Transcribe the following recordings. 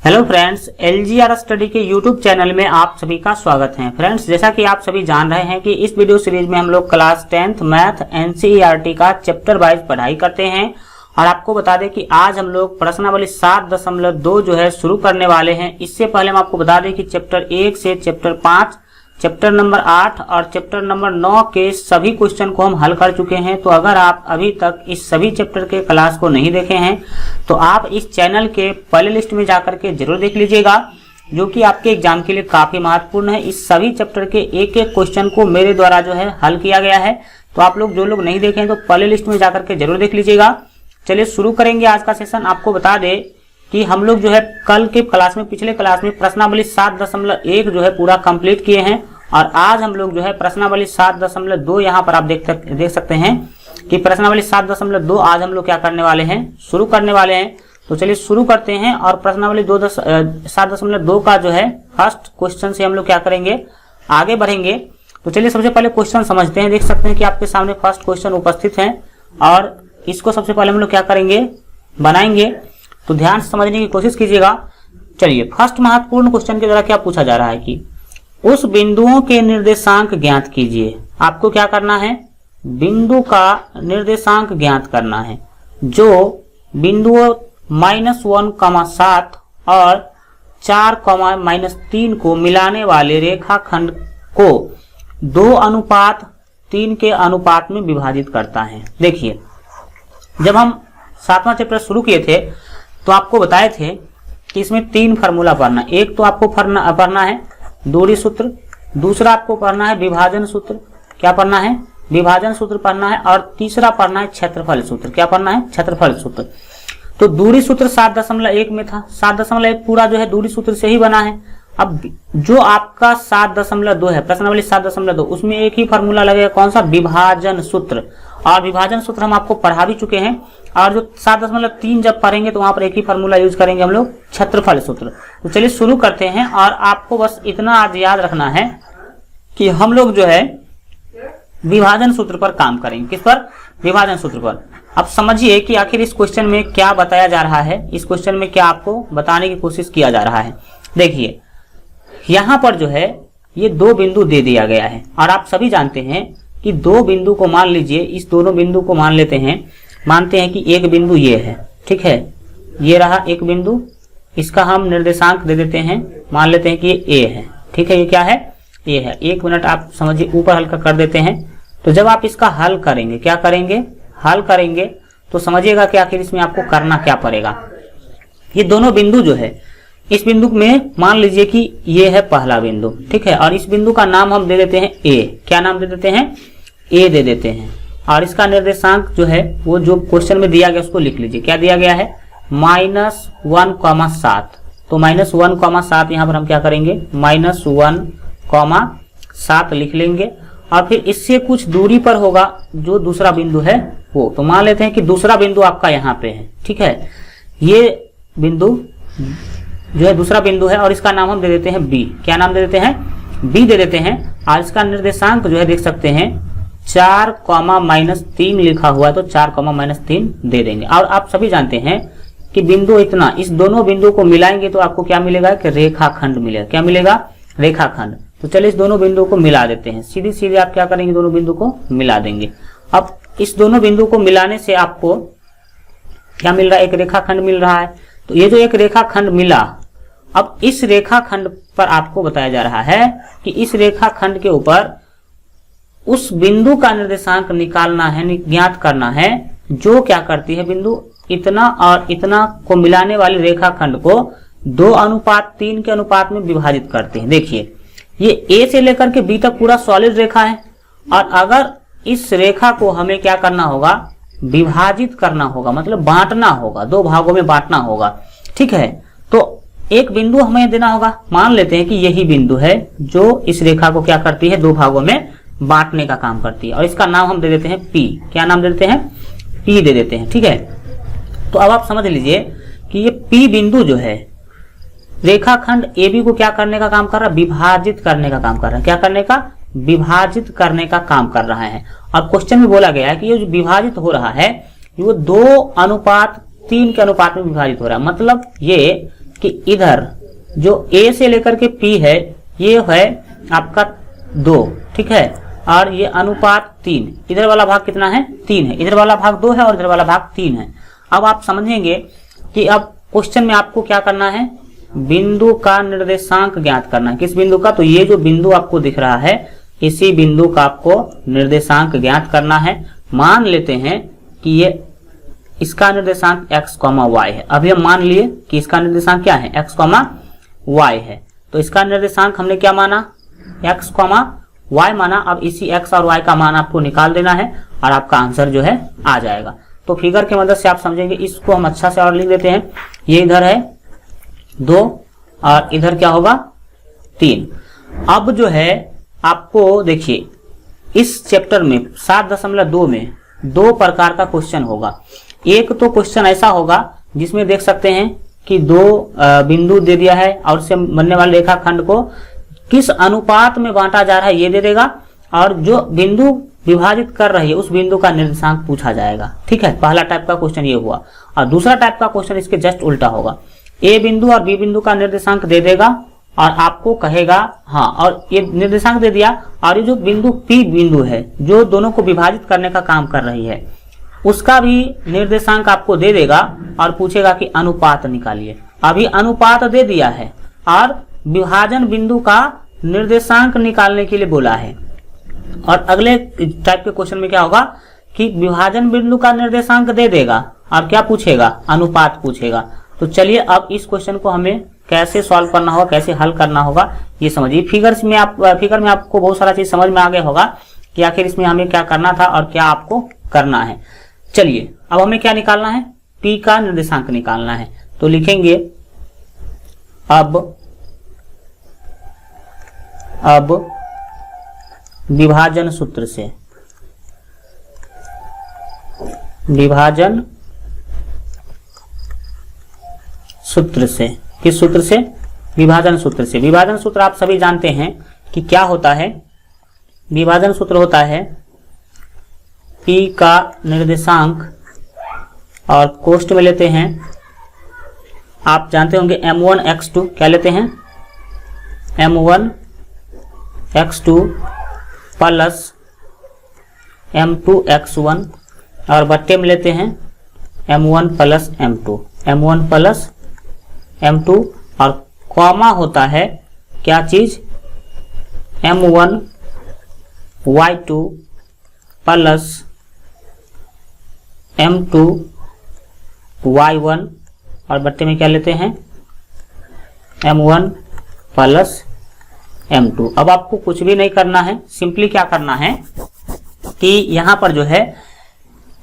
Hello friends, LGR study के YouTube channel में आप सभी का स्वागत है। फ्रेंड्स, जैसा कि आप सभी जान रहे हैं कि इस वीडियो सीरीज में हम लोग क्लास 10th मैथ एनसीईआरटी का चैप्टर वाइज पढ़ाई करते हैं। और आपको बता दें कि आज हम लोग प्रश्नावली 7.2 जो है शुरू करने वाले हैं। इससे पहले हम आपको बता दें कि चैप्टर 1 से चैप्टर 5, चैप्टर नंबर 8 और चैप्टर नंबर 9 के सभी क्वेश्चन को हम हल कर चुके हैं। तो अगर आप अभी तक इस सभी चैप्टर के क्लास को नहीं देखे हैं तो आप इस चैनल के प्ले लिस्ट में जाकर के जरूर देख लीजिएगा, जो कि आपके एग्जाम के लिए काफी महत्वपूर्ण है। इस सभी चैप्टर के एक एक क्वेश्चन को मेरे द्वारा जो है हल किया गया है। तो आप लोग जो लोग नहीं देखे हैं तो प्ले लिस्ट में जाकर के जरूर देख लीजिएगा। चलिए शुरू करेंगे आज का सेशन। आपको बता दें कि हम लोग जो है कल के क्लास में, पिछले क्लास में प्रश्नावली 7.1 जो है पूरा कंप्लीट किए हैं। और आज हम लोग जो है प्रश्नावली 7.2 यहाँ पर आप देख सकते हैं कि प्रश्नावली 7.2 आज हम लोग क्या करने वाले हैं, शुरू करने वाले हैं। तो चलिए शुरू करते हैं। और प्रश्नावली 7.2 का जो है फर्स्ट क्वेश्चन से हम लोग क्या करेंगे, आगे बढ़ेंगे। तो चलिए सबसे पहले क्वेश्चन समझते हैं। देख सकते हैं कि आपके सामने फर्स्ट क्वेश्चन उपस्थित है और इसको सबसे पहले हम लोग क्या करेंगे, बनाएंगे। तो ध्यान से समझने की कोशिश कीजिएगा। चलिए फर्स्ट महत्वपूर्ण क्वेश्चन के द्वारा क्या पूछा जा रहा है कि उस बिंदुओं के निर्देशांक ज्ञात कीजिए। आपको क्या करना है, बिंदु का निर्देशांक ज्ञात करना है जो बिंदुओं -1,7 और 4,-3 को मिलाने वाले रेखाखंड को 2:3 के अनुपात में विभाजित करता है। देखिए, जब हम 7वां चैप्टर शुरू किए थे तो आपको बताए थे कि इसमें 3 फार्मूला पढ़ना। एक तो आपको पढ़ना है दूरी सूत्र, दूसरा आपको पढ़ना है विभाजन सूत्र। क्या पढ़ना है, विभाजन सूत्र पढ़ना है। और तीसरा पढ़ना है क्षेत्रफल सूत्र। क्या पढ़ना है, क्षेत्रफल सूत्र। तो दूरी सूत्र 7.1 में था। 7.1 पूरा जो है दूरी सूत्र से ही बना है। अब जो आपका 7.2 है, प्रश्नावली 7.2, उसमें एक ही फार्मूला लगेगा। कौन सा, विभाजन सूत्र। और विभाजन सूत्र हम आपको पढ़ा भी चुके हैं। और जो 7.3 जब पढ़ेंगे तो वहां पर एक ही फार्मूला यूज करेंगे हम लोग, क्षेत्रफल सूत्र। तो चलिए शुरू करते हैं। और आपको बस इतना आज याद रखना है कि हम लोग जो है विभाजन सूत्र पर काम करेंगे। किस पर, विभाजन सूत्र पर। अब समझिए कि आखिर इस क्वेश्चन में क्या बताया जा रहा है, इस क्वेश्चन में क्या आपको बताने की कोशिश किया जा रहा है। देखिए यहां पर जो है ये 2 बिंदु दे दिया गया है। और आप सभी जानते हैं कि 2 बिंदु को मान लीजिए, इस दोनों बिंदु को मान लेते हैं, मानते हैं कि एक बिंदु ये है, ठीक है, ये रहा एक बिंदु। इसका हम निर्देशांक दे देते हैं, मान लेते हैं कि ये ए है, ठीक है। ये क्या है, ए है। 1 मिनट आप समझिए, ऊपर हल्का कर देते हैं। तो जब आप इसका हल करेंगे, क्या करेंगे, हल करेंगे, तो समझिएगा कि आखिर इसमें आपको करना क्या पड़ेगा। ये दोनों बिंदु जो है, इस बिंदु में मान लीजिए कि ये है पहला बिंदु, ठीक है। और इस बिंदु का नाम हम दे देते हैं ए। क्या नाम दे देते हैं, ए दे देते हैं। और इसका निर्देशांक जो है वो जो क्वेश्चन में दिया गया उसको लिख लीजिए। क्या दिया गया है, -1,7। तो -1,7 यहाँ पर हम क्या करेंगे, -1,7 लिख लेंगे। और फिर इससे कुछ दूरी पर होगा जो दूसरा बिंदु है वो। तो मान लेते हैं कि दूसरा बिंदु आपका यहाँ पे है, ठीक है। ये बिंदु जो है दूसरा बिंदु है और इसका नाम हम दे देते हैं बी। क्या नाम दे देते हैं, बी दे देते हैं। और इसका निर्देशांक जो है देख सकते हैं 4,-3 लिखा हुआ है, तो 4,-3 दे देंगे। और आप सभी जानते हैं कि बिंदु इतना, इस दोनों बिंदु को मिलाएंगे तो आपको क्या मिलेगा, कि रेखाखंड मिलेगा। क्या मिलेगा, रेखाखंड। तो चलिए इस दोनों बिंदु को मिला देते हैं। सीधी सीधे आप क्या करेंगे, दोनों बिंदु को मिला देंगे। अब इस दोनों बिंदु को मिलाने से आपको क्या मिल रहा है, एक रेखाखंड मिल रहा है। तो ये जो एक रेखाखंड मिला, अब इस रेखाखंड पर आपको बताया जा रहा है कि इस रेखाखंड के ऊपर उस बिंदु का निर्देशांक निकालना है, ज्ञात करना है, जो क्या करती है, बिंदु इतना और इतना को मिलाने वाली रेखाखंड को 2:3 के अनुपात में विभाजित करते हैं। देखिए ये ए से लेकर के बी तक पूरा सॉलिड रेखा है। और अगर इस रेखा को हमें क्या करना होगा, विभाजित करना होगा, मतलब बांटना होगा, 2 भागों में बांटना होगा, ठीक है। तो एक बिंदु हमें देना होगा। मान लेते हैं कि यही बिंदु है जो इस रेखा को क्या करती है, 2 भागों में बांटने का काम करती है। और इसका नाम हम दे देते हैं पी। क्या नाम दे देते हैं, पी दे देते हैं, ठीक है। तो अब आप समझ लीजिए कि ये पी बिंदु जो है रेखाखंड AB को क्या करने का काम कर रहा है, विभाजित करने का काम कर रहा है। क्या करने का, विभाजित करने का काम कर रहा है। और क्वेश्चन में बोला गया है कि ये जो विभाजित हो रहा है वो 2:3 के अनुपात में विभाजित हो रहा है। मतलब ये कि इधर जो A से लेकर के P है ये है आपका 2, ठीक है, और ये अनुपात 3, इधर वाला भाग कितना है 3 है, इधर वाला भाग 2 है और इधर वाला भाग 3 है। अब आप समझेंगे कि अब क्वेश्चन में आपको क्या करना है, बिंदु का निर्देशांक ज्ञात करना है। किस बिंदु का, तो ये जो बिंदु आपको दिख रहा है इसी बिंदु का आपको निर्देशांक ज्ञात करना है। मान लेते हैं कि ये इसका निर्देशांक x, y है। अभी हम मान लिए कि इसका निर्देशांक क्या है x, y है, तो इसका निर्देशांक हमने क्या माना x, y माना। अब इसी x और y का मान आपको निकाल देना है और आपका आंसर जो है आ जाएगा। तो फिगर की मदद से आप समझेंगे। इसको हम अच्छा से और लिख देते हैं, ये इधर है 2 और इधर क्या होगा 3। अब जो है आपको देखिए इस चैप्टर में 7.2 में 2 प्रकार का क्वेश्चन होगा। एक तो क्वेश्चन ऐसा होगा जिसमें देख सकते हैं कि 2 बिंदु दे दिया है और उससे बनने वाले रेखाखंड को किस अनुपात में बांटा जा रहा है ये दे देगा, और जो बिंदु विभाजित कर रही है उस बिंदु का निर्देशांक पूछा जाएगा, ठीक है। पहला टाइप का क्वेश्चन ये हुआ। और दूसरा टाइप का क्वेश्चन इसके जस्ट उल्टा होगा, ए बिंदु और बी बिंदु का निर्देशांक दे देगा और आपको कहेगा हाँ, और ये निर्देशांक दे दिया और ये जो बिंदु पी बिंदु है जो दोनों को विभाजित करने का काम कर रही है उसका भी निर्देशांक आपको दे देगा और पूछेगा कि अनुपात निकालिए। अभी अनुपात दे दिया है और विभाजन बिंदु का निर्देशांक निकालने के लिए बोला है। और अगले टाइप के क्वेश्चन में क्या होगा कि विभाजन बिंदु का निर्देशांक दे देगा और क्या पूछेगा, अनुपात पूछेगा। तो चलिए अब इस क्वेश्चन को हमें कैसे सॉल्व करना होगा, कैसे हल करना होगा ये समझिए। फिगर में आपको बहुत सारा चीज समझ में आ गया होगा कि आखिर इसमें हमें क्या करना था और क्या आपको करना है। चलिए अब हमें क्या निकालना है, P का निर्देशांक निकालना है। तो लिखेंगे अब विभाजन सूत्र से, विभाजन सूत्र से, किस सूत्र से, विभाजन सूत्र से। विभाजन सूत्र आप सभी जानते हैं कि क्या होता है। विभाजन सूत्र होता है P का निर्देशांक और कोष्ठ में लेते हैं, आप जानते होंगे m1x2, क्या लेते हैं m1x2 प्लस m2x1 और बट्टे में लेते हैं m1 plus m2, m1 plus m2 और कॉमा होता है क्या चीज m1 y2 plus m2 y1 और बट्टे में क्या लेते हैं m1 प्लस m2। अब आपको कुछ भी नहीं करना है, सिंपली क्या करना है कि यहां पर जो है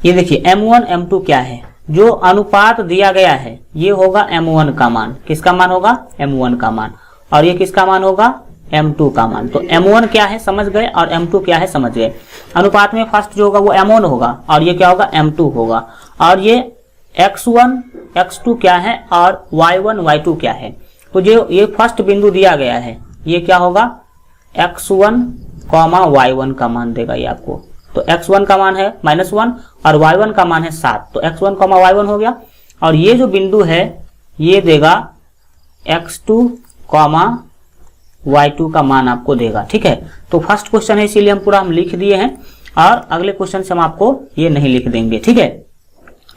ये देखिए m1 m2 क्या है, जो अनुपात दिया गया है ये होगा m1 का मान। किसका मान होगा, m1 का मान। और ये किसका मान होगा, m2 का मान। तो m1 क्या है समझ गए और m2 क्या है समझ गए। अनुपात में फर्स्ट जो होगा वो m1 होगा और ये क्या होगा m2 होगा। और ये x1 x2 क्या है और y1 y2 क्या है। तो जो ये फर्स्ट बिंदु दिया गया है ये क्या होगा x1, y1 का मान देगा ये आपको। तो x1 का मान है -1 और y1 का मान है 7, तो x1, y1 हो गया। और ये जो बिंदु है ये देगा x2, y2 का मान आपको देगा, ठीक है। तो फर्स्ट क्वेश्चन है इसीलिए हम लिख दिए हैं और अगले क्वेश्चन से हम आपको ये नहीं लिख देंगे, ठीक है।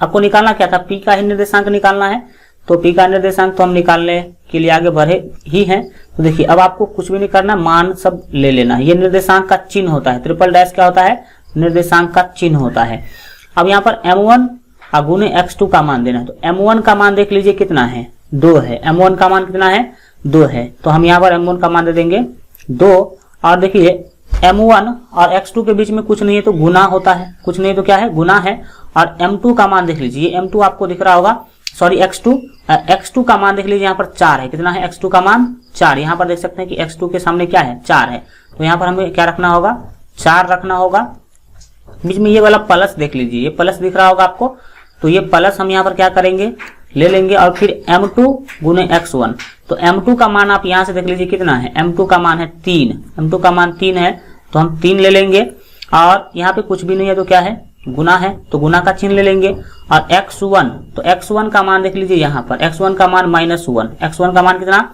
आपको निकालना क्या था, P का ही निर्देशांक निकालना है। तो P का निर्देशांक तो हम निकालने के लिए आगे बढ़े ही हैं। तो देखिए अब आपको कुछ भी नहीं करना, मान सब ले लेना है। ये निर्देशांक का चिन्ह होता है, ट्रिपल डैश क्या होता है, निर्देशांक का चिन्ह होता है। अब यहाँ पर m1 गुने x2 का मान देना है। तो m1 का मान देख लीजिए कितना है, 2 है। m1 का मान कितना है, 2 है। तो हम यहाँ पर m1 का मान दे देंगे 2। और देखिए m1 और x2 के बीच में कुछ नहीं है तो गुना होता है, कुछ नहीं तो क्या है, गुना है। और m2 का मान देख लीजिए, m2 आपको दिख रहा होगा, सॉरी x2 का मान देख लीजिए यहाँ पर 4 है। कितना है x2 का मान, 4। यहाँ पर देख सकते हैं कि x2 के सामने क्या है, 4 है। तो यहाँ पर हमें क्या रखना होगा, 4 रखना होगा। बीच में ये वाला प्लस देख लीजिए, ये प्लस दिख रहा होगा आपको। तो ये प्लस हम यहाँ पर क्या करेंगे, ले लेंगे और फिर m2 गुने x1। तो m2 का मान आप यहाँ से देख लीजिए कितना है, m2 का मान है 3, m2 का मान 3 है। तो हम 3 ले लेंगे और यहाँ पे कुछ भी नहीं है तो क्या है गुना है तो गुना का चिन्ह ले लेंगे। और x1, तो x1 का मान देख लीजिए यहाँ पर, x1 का मान -1, x1 का मान कितना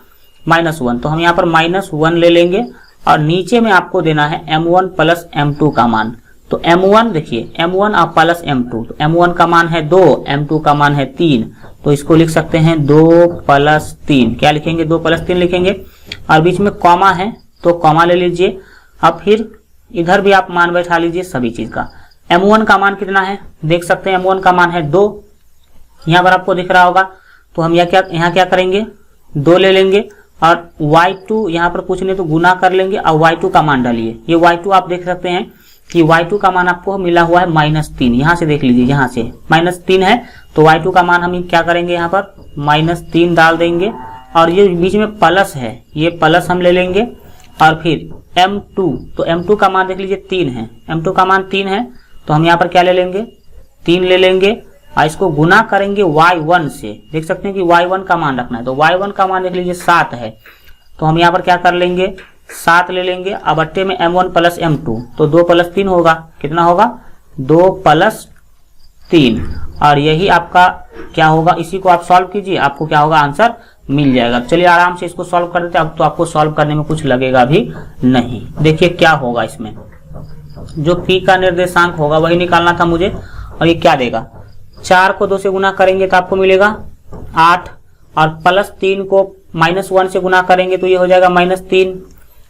-1, तो हम यहाँ पर -1 ले लेंगे। और नीचे में आपको देना है m1 प्लस m2 का मान। तो m1 देखिए, m1 और प्लस m2, तो m1 का मान है 2, m2 का मान है 3, तो इसको लिख सकते हैं 2 + 3। क्या लिखेंगे, 2 + 3 लिखेंगे। और बीच में कॉमा है तो कॉमा ले लीजिए। अब फिर इधर भी आप मान बैठा लीजिए सभी चीज का। m1 का मान कितना है, देख सकते हैं m1 का मान है 2, यहाँ पर आपको दिख रहा होगा। तो हम यहाँ क्या करेंगे, 2 ले लेंगे। और y2 यहाँ पर कुछ नहीं तो गुना कर लेंगे और y2 का मान डालिए। ये y2 आप देख सकते हैं कि y2 का मान आपको मिला हुआ है -3। यहाँ से देख लीजिए, यहाँ से -3 है तो y2 का मान हम क्या करेंगे, यहाँ पर -3 डाल देंगे। और ये बीच में प्लस है, ये प्लस हम ले लेंगे। और फिर m2, तो m2 का मान देख लीजिए 3 है, m2 का मान 3 है तो हम यहाँ पर क्या ले लेंगे, 3 ले लेंगे। और इसको गुना करेंगे y1 से, देख सकते हैं कि y1 का मान रखना है। तो y1 का मान देख लीजिए 7 है, तो हम यहाँ पर क्या कर लेंगे, 7 ले लेंगे। अब बट्टे में m1 प्लस m2, तो 2 + 3 होगा, कितना होगा, 2 + 3। और यही आपका क्या होगा, इसी को आप सॉल्व कीजिए, आपको क्या होगा, आंसर मिल जाएगा। चलिए आराम से इसको सॉल्व कर देते हैं। अब तो आपको सॉल्व करने में कुछ लगेगा भी नहीं। देखिए क्या होगा, इसमें जो p का निर्देशांक होगा वही निकालना था मुझे। और ये क्या देगा, 4 को 2 से गुना करेंगे तो आपको मिलेगा 8, और +3 को -1 से गुना करेंगे तो ये हो जाएगा -3।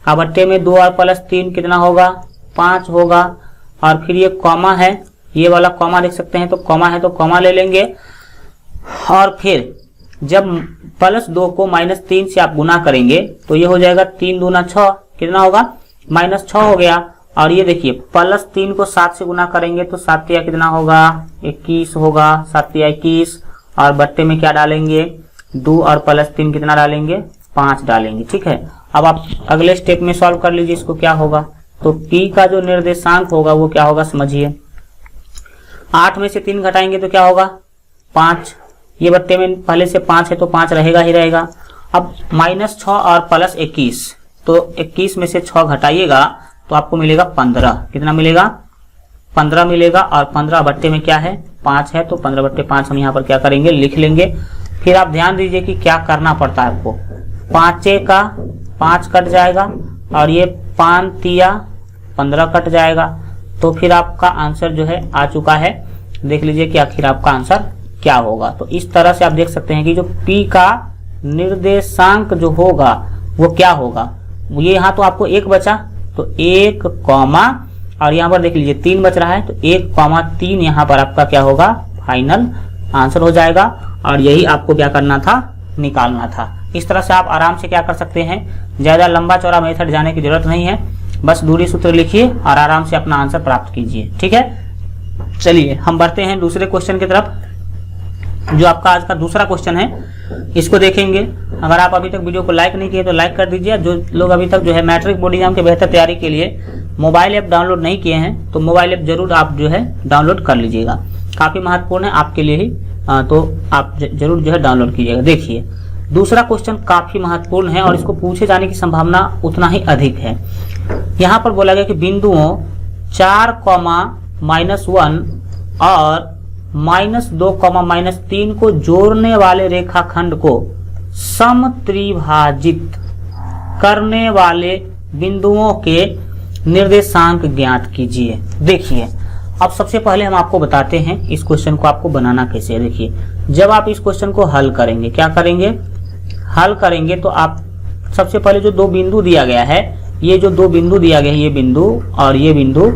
अब बट्टे में 2 और +3 कितना होगा, 5 होगा। और फिर ये कॉमा है, ये वाला कॉमा देख सकते हैं, तो कॉमा है तो कॉमा ले लेंगे। और फिर जब +2 को -3 से आप गुना करेंगे तो ये हो जाएगा 3 दूना 6, कितना होगा, -6 हो गया। और ये देखिए +3 को 7 से गुना करेंगे तो 7 या कितना होगा, 21 होगा, 7 या 21। और बट्टे में क्या डालेंगे, 2 और +3 कितना डालेंगे, 5 डालेंगे। ठीक है, अब आप अगले स्टेप में सॉल्व कर लीजिए इसको, क्या होगा। तो p का जो निर्देशांक होगा वो क्या होगा, समझिए। 8 में से 3 घटाएंगे तो क्या होगा, 5। ये बट्टे में पहले से 5 है तो 5 रहेगा ही रहेगा। अब -6 और +21, तो 21 में से 6 घटाइएगा तो आपको मिलेगा 15। कितना मिलेगा, 15 मिलेगा। और 15 बट्टे में क्या है, 5 है, तो 15/5 हम यहाँ पर क्या करेंगे, लिख लेंगे। फिर आप ध्यान दीजिए कि क्या करना पड़ता है आपको, 5 का 5 कट जाएगा और ये 5 तिया 15 कट जाएगा। तो फिर आपका आंसर जो है आ चुका है। देख लीजिए कि आखिर आपका आंसर क्या होगा। तो इस तरह से आप देख सकते हैं कि जो p का निर्देशांक जो होगा वो क्या होगा। ये यहाँ तो आपको 1 बचा, तो 1 कॉमा, और यहाँ पर देख लीजिए 3 बच रहा है, तो 1,3 यहाँ पर आपका क्या होगा, फाइनल आंसर हो जाएगा। और यही आपको क्या करना था, निकालना था। इस तरह से आप आराम से क्या कर सकते हैं, ज्यादा लंबा चौड़ा मेथड जाने की जरूरत नहीं है, बस दूरी सूत्र लिखिए और आराम से अपना आंसर प्राप्त कीजिए। ठीक है, चलिए हम बढ़ते हैं दूसरे क्वेश्चन की तरफ, जो आपका आज का दूसरा क्वेश्चन है। इसको देखेंगे। अगर आप अभी तक वीडियो को लाइक नहीं किए तो लाइक कर दीजिए। जो लोग अभी तक जो है मैट्रिक बोर्ड एग्जाम के बेहतर तैयारी के लिए मोबाइल ऐप डाउनलोड नहीं किए हैं तो मोबाइल ऐप जरूर आप जो है डाउनलोड कर लीजिएगा, काफी महत्वपूर्ण है आपके लिए ही, तो आप जरूर जो है डाउनलोड कीजिएगा। देखिए दूसरा क्वेश्चन काफी महत्वपूर्ण है और इसको पूछे जाने की संभावना उतना ही अधिक है। यहाँ पर बोला गया कि बिंदुओं 4, -1 और -2, -3 को जोड़ने वाले रेखाखंड को समत्रिभाजित करने वाले बिंदुओं के निर्देशांक ज्ञात कीजिए। देखिए अब सबसे पहले हम आपको बताते हैं इस क्वेश्चन को आपको बनाना कैसे है। देखिए जब आप इस क्वेश्चन को हल करेंगे, क्या करेंगे, हल करेंगे तो आप सबसे पहले जो 2 बिंदु दिया गया है, ये जो 2 बिंदु दिया गया है, ये बिंदु और ये बिंदु,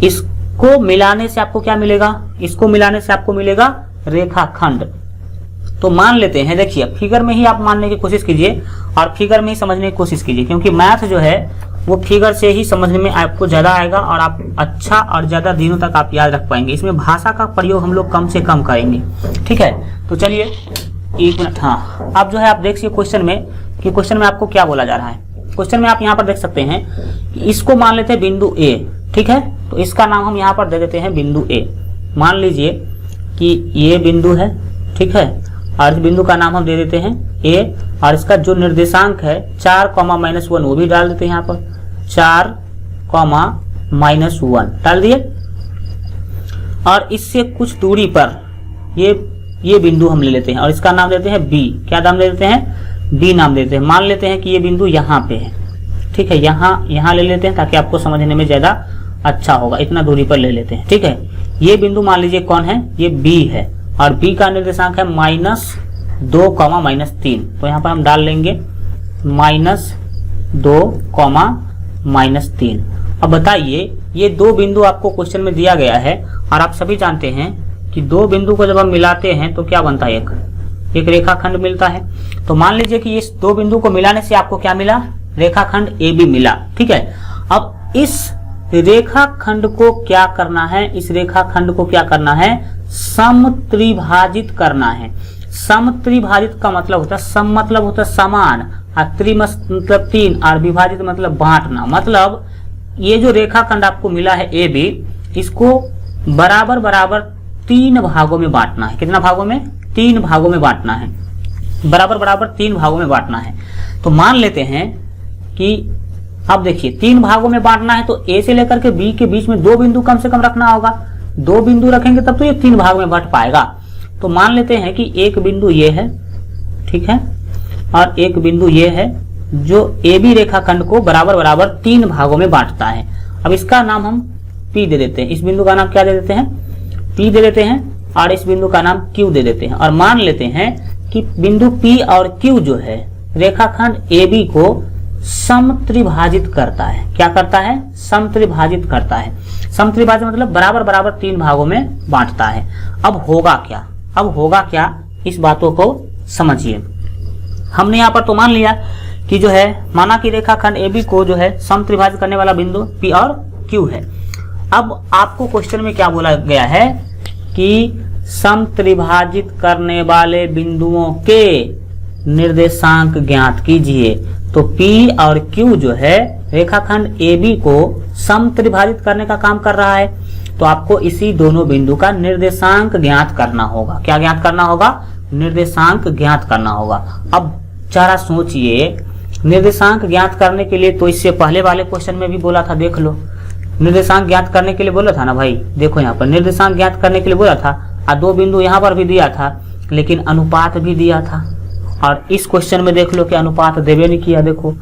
इसको मिलाने से आपको क्या मिलेगा, इसको मिलाने से आपको मिलेगा रेखाखंड। तो मान लेते हैं, देखिए फिगर में ही आप मानने की कोशिश कीजिए और फिगर में ही समझने की कोशिश कीजिए, क्योंकि मैथ जो है वो फिगर से ही समझने में आपको ज्यादा आएगा और आप अच्छा और ज्यादा दिनों तक आप याद रख पाएंगे। इसमें भाषा का प्रयोग हम लोग कम से कम करेंगे। ठीक है, तो चलिए 1 मिनट। हाँ, अब जो है आप देखिए क्वेश्चन में कि क्वेश्चन में आपको क्या बोला जा रहा है। क्वेश्चन में आप यहाँ पर देख सकते हैं कि इसको मान लेते हैं बिंदु ए। ठीक है, तो इसका नाम हम यहाँ पर दे देते हैं बिंदु ए। मान लीजिए कि ये बिंदु है, ठीक है, और इस बिंदु का नाम हम दे देते हैं ए, और इसका जो निर्देशांक है 4, -1 वो भी डाल देते हैं यहाँ पर, 4, -1 डाल दिए। और इससे कुछ दूरी पर ये बिंदु हम ले लेते हैं और इसका नाम देते हैं बी। क्या नाम दे देते हैं? बी नाम देते हैं। मान लेते हैं कि ये बिंदु यहाँ पे है, ठीक है, यहाँ ले लेते हैं ताकि आपको समझने में ज्यादा अच्छा होगा। इतना दूरी पर ले लेते हैं, ठीक है। ये बिंदु मान लीजिए कौन है? ये बी है और बी का निर्देशांक है -2, -3। तो यहाँ पर हम डाल लेंगे -2, -3। अब बताइए, ये दो बिंदु आपको क्वेश्चन में दिया गया है और आप सभी जानते हैं कि दो बिंदु को जब हम मिलाते हैं तो क्या बनता है? एक रेखाखंड मिलता है। तो मान लीजिए कि इस दो बिंदु को मिलाने से आपको क्या मिला? रेखाखंड AB मिला, ठीक है। अब इस रेखाखंड को क्या करना है? इस रेखाखंड को क्या करना है? समत्रिभाजित करना है। समत्रिभाजित का मतलब होता है, सम मतलब होता है समान, और त्रि मतलब 3, और विभाजित मतलब बांटना। मतलब ये जो रेखाखंड आपको मिला है AB, इसको बराबर बराबर 3 भागों में बांटना है। कितना भागों में? 3 भागों में बांटना है। बराबर बराबर 3 भागों में बांटना है। तो मान लेते हैं कि अब देखिए 3 भागों में बांटना है तो A से लेकर के B के बीच में 2 बिंदु कम से कम रखना होगा। 2 बिंदु रखेंगे तब तो ये 3 भाग में बंट पाएगा। तो मान लेते हैं कि एक बिंदु ये है, ठीक है, और एक बिंदु ये है जो AB रेखाखंड को बराबर बराबर 3 भागों में बांटता है। अब इसका नाम हम P दे देते हैं। इस बिंदु का नाम क्या दे देते हैं? P दे देते हैं, और इस बिंदु का नाम Q दे देते हैं। और मान लेते हैं कि बिंदु P और Q जो है रेखाखंड AB को समत्रिभाजित करता है। क्या करता है? समत्रिभाजित करता है। समत्रिभाजित मतलब बराबर बराबर 3 भागों में बांटता है। अब होगा क्या? अब होगा क्या? इस बातों को समझिए। हमने यहाँ पर तो मान लिया कि जो है, माना कि रेखाखंड AB को जो है समत्रिभाजित करने वाला बिंदु P और Q है। अब आपको क्वेश्चन में क्या बोला गया है कि समत्रिभाजित करने वाले बिंदुओं के निर्देशांक ज्ञात कीजिए। तो P और Q जो है रेखाखंड AB को समत्रिभाजित करने का काम कर रहा है। तो आपको इसी दोनों बिंदु का निर्देशांक ज्ञात करना होगा। क्या ज्ञात करना होगा? निर्देशांक ज्ञात करना होगा। अब जरा सोचिए, निर्देशांक ज्ञात करने के लिए तो इससे पहले वाले क्वेश्चन में भी बोला था, देख लो। निर्देशांक ज्ञात करने के लिए बोला था ना भाई, देखो यहाँ पर निर्देशांक ज्ञात करने के लिए बोला था और 2 बिंदु यहाँ पर भी दिया था, लेकिन अनुपात भी दिया था। और इस क्वेश्चन में देख लो कि अनुपात देवे नहीं किया। देखो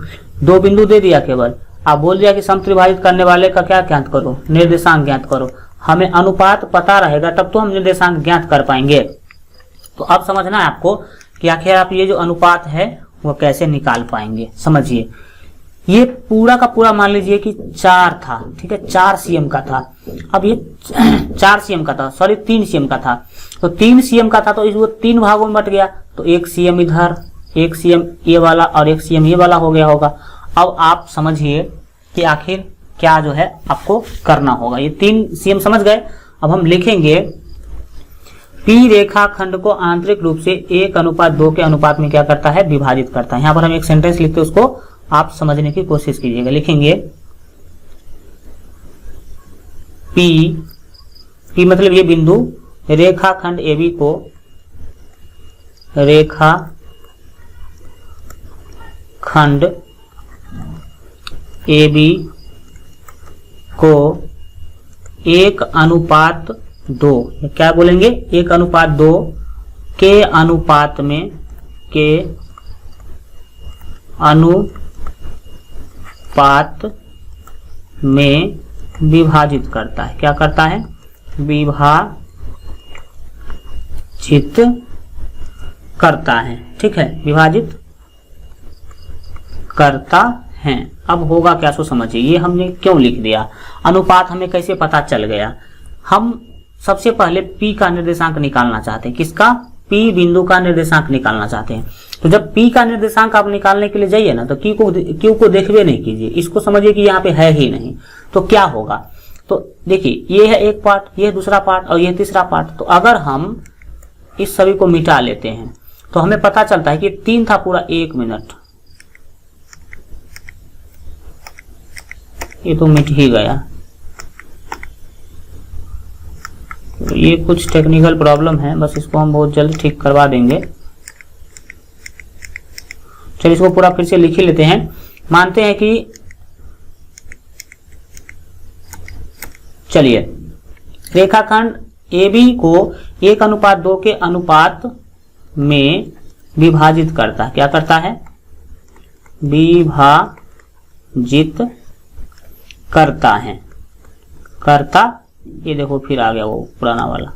2 बिंदु दे दिया केवल, आप बोल दिया कि समत्रिभाजित करने वाले का क्या ज्ञात करो? निर्देशांक ज्ञात करो। हमें अनुपात पता रहेगा तब तो हम निर्देशांक ज्ञात कर पाएंगे। तो अब समझना है आपको कि आखिर आप ये जो अनुपात है वो कैसे निकाल पाएंगे। समझिए, ये पूरा का पूरा मान लीजिए कि 4 था, ठीक है, 4 cm का था। अब ये 4 cm का था, सॉरी 3 cm का था। तो 3 cm का था तो इसको 3 भागों में बट गया। तो 1 cm इधर, 1 cm ये वाला और 1 cm ये वाला हो गया होगा। अब आप समझिए कि आखिर क्या जो है आपको करना होगा। ये 3 cm समझ गए। अब हम लिखेंगे P रेखाखंड को आंतरिक रूप से 1:2 के अनुपात में क्या करता है? विभाजित करता है। यहाँ पर हम एक सेंटेंस लिखते हैं, उसको आप समझने की कोशिश कीजिएगा। लिखेंगे P मतलब ये बिंदु रेखाखंड AB को, रेखाखंड AB को 1:2, क्या बोलेंगे? 1:2 के अनुपात में विभाजित करता है। क्या करता है? विभाजित करता है, ठीक है, विभाजित करता है। अब होगा क्या, सो समझिए। ये हमने क्यों लिख दिया? अनुपात हमें कैसे पता चल गया? हम सबसे पहले P का निर्देशांक निकालना चाहते हैं। किसका? P बिंदु का निर्देशांक निकालना चाहते हैं। तो जब P का निर्देशांक आप निकालने के लिए जाइए ना, तो Q को देखिए नहीं कीजिए, इसको समझिए कि यहाँ पे है ही नहीं। तो क्या होगा? तो देखिए, ये है एक पार्ट, ये है दूसरा पार्ट और ये तीसरा पार्ट। तो अगर हम इस सभी को मिटा लेते हैं तो हमें पता चलता है कि 3 था पूरा 1 मिनट, ये तो मिट ही गया। तो ये कुछ टेक्निकल प्रॉब्लम है, बस इसको हम बहुत जल्द ठीक करवा देंगे। चलिए इसको पूरा फिर से लिख ही लेते हैं। मानते हैं कि रेखाखंड AB को 1:2 के अनुपात में विभाजित करता है। क्या करता है? विभाजित करता है। करता, ये देखो फिर आ गया वो पुराना वाला।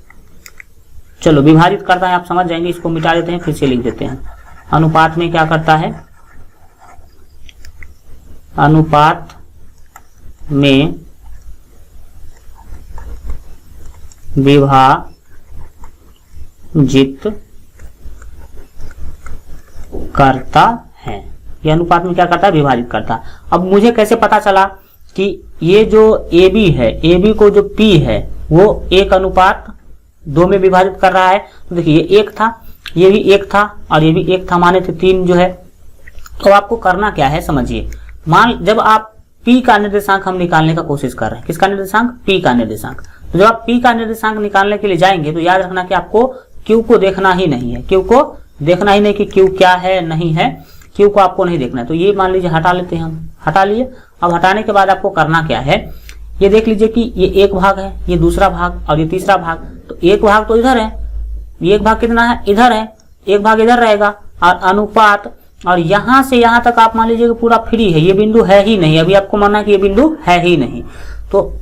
चलो विभाजित करता है आप समझ जाएंगे, इसको मिटा देते हैं, फिर से लिख देते हैं। अनुपात में क्या करता है? अनुपात में विभाजित करता है। ये अनुपात में क्या करता है? विभाजित करता। अब मुझे कैसे पता चला कि ये जो AB है, AB को जो P है वो 1:2 में विभाजित कर रहा है? तो देखिए ये 1 था, ये भी 1 था और ये भी 1 था, माने थे 3 जो है। तो आपको करना क्या है समझिए। मान जब आप P का निर्देशांक हम निकालने का कोशिश कर रहे हैं, किसका निर्देशांक? P का निर्देशांक। तो जब आप P का निर्देशांक निकालने के लिए जाएंगे तो याद रखना कि आपको Q को देखना ही नहीं है। Q को देखना ही नहीं कि Q क्या है नहीं है, Q को आपको नहीं देखना है। तो ये मान लीजिए हटा लेते हैं हम, हटा लिए। अब हटाने के बाद आपको करना क्या है, ये देख लीजिए कि ये एक भाग है, ये दूसरा भाग और ये तीसरा भाग। तो एक भाग तो इधर है, ये एक भाग कितना है? इधर है, एक भाग इधर रहेगा। और अनुपात, और यहां से यहां तक आप मान लीजिए कि पूरा फ्री है, ये बिंदु है ही नहीं। अभी आपको मानना है कि ये बिंदु है ही नहीं। तो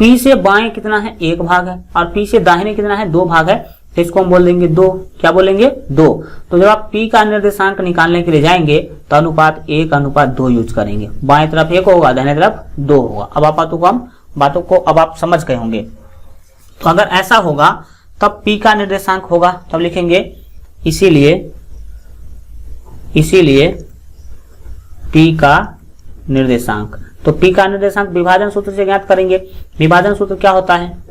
P से बाएं कितना है? 1 भाग है, और P से दाहिने कितना है? 2 भाग है। तो इसको हम बोल देंगे 2। क्या बोलेंगे? 2। तो जब आप P का निर्देशांक निकालने के लिए जाएंगे तो अनुपात 1:2 यूज करेंगे। बाएं तरफ 1 होगा, दाहिने तरफ 2 होगा। अब बातों को अब आप समझ गए होंगे। तो अगर ऐसा होगा तब P का निर्देशांक होगा, तब लिखेंगे इसीलिए P का निर्देशांक। तो P का निर्देशांक विभाजन सूत्र से ज्ञात करेंगे। विभाजन सूत्र क्या होता है?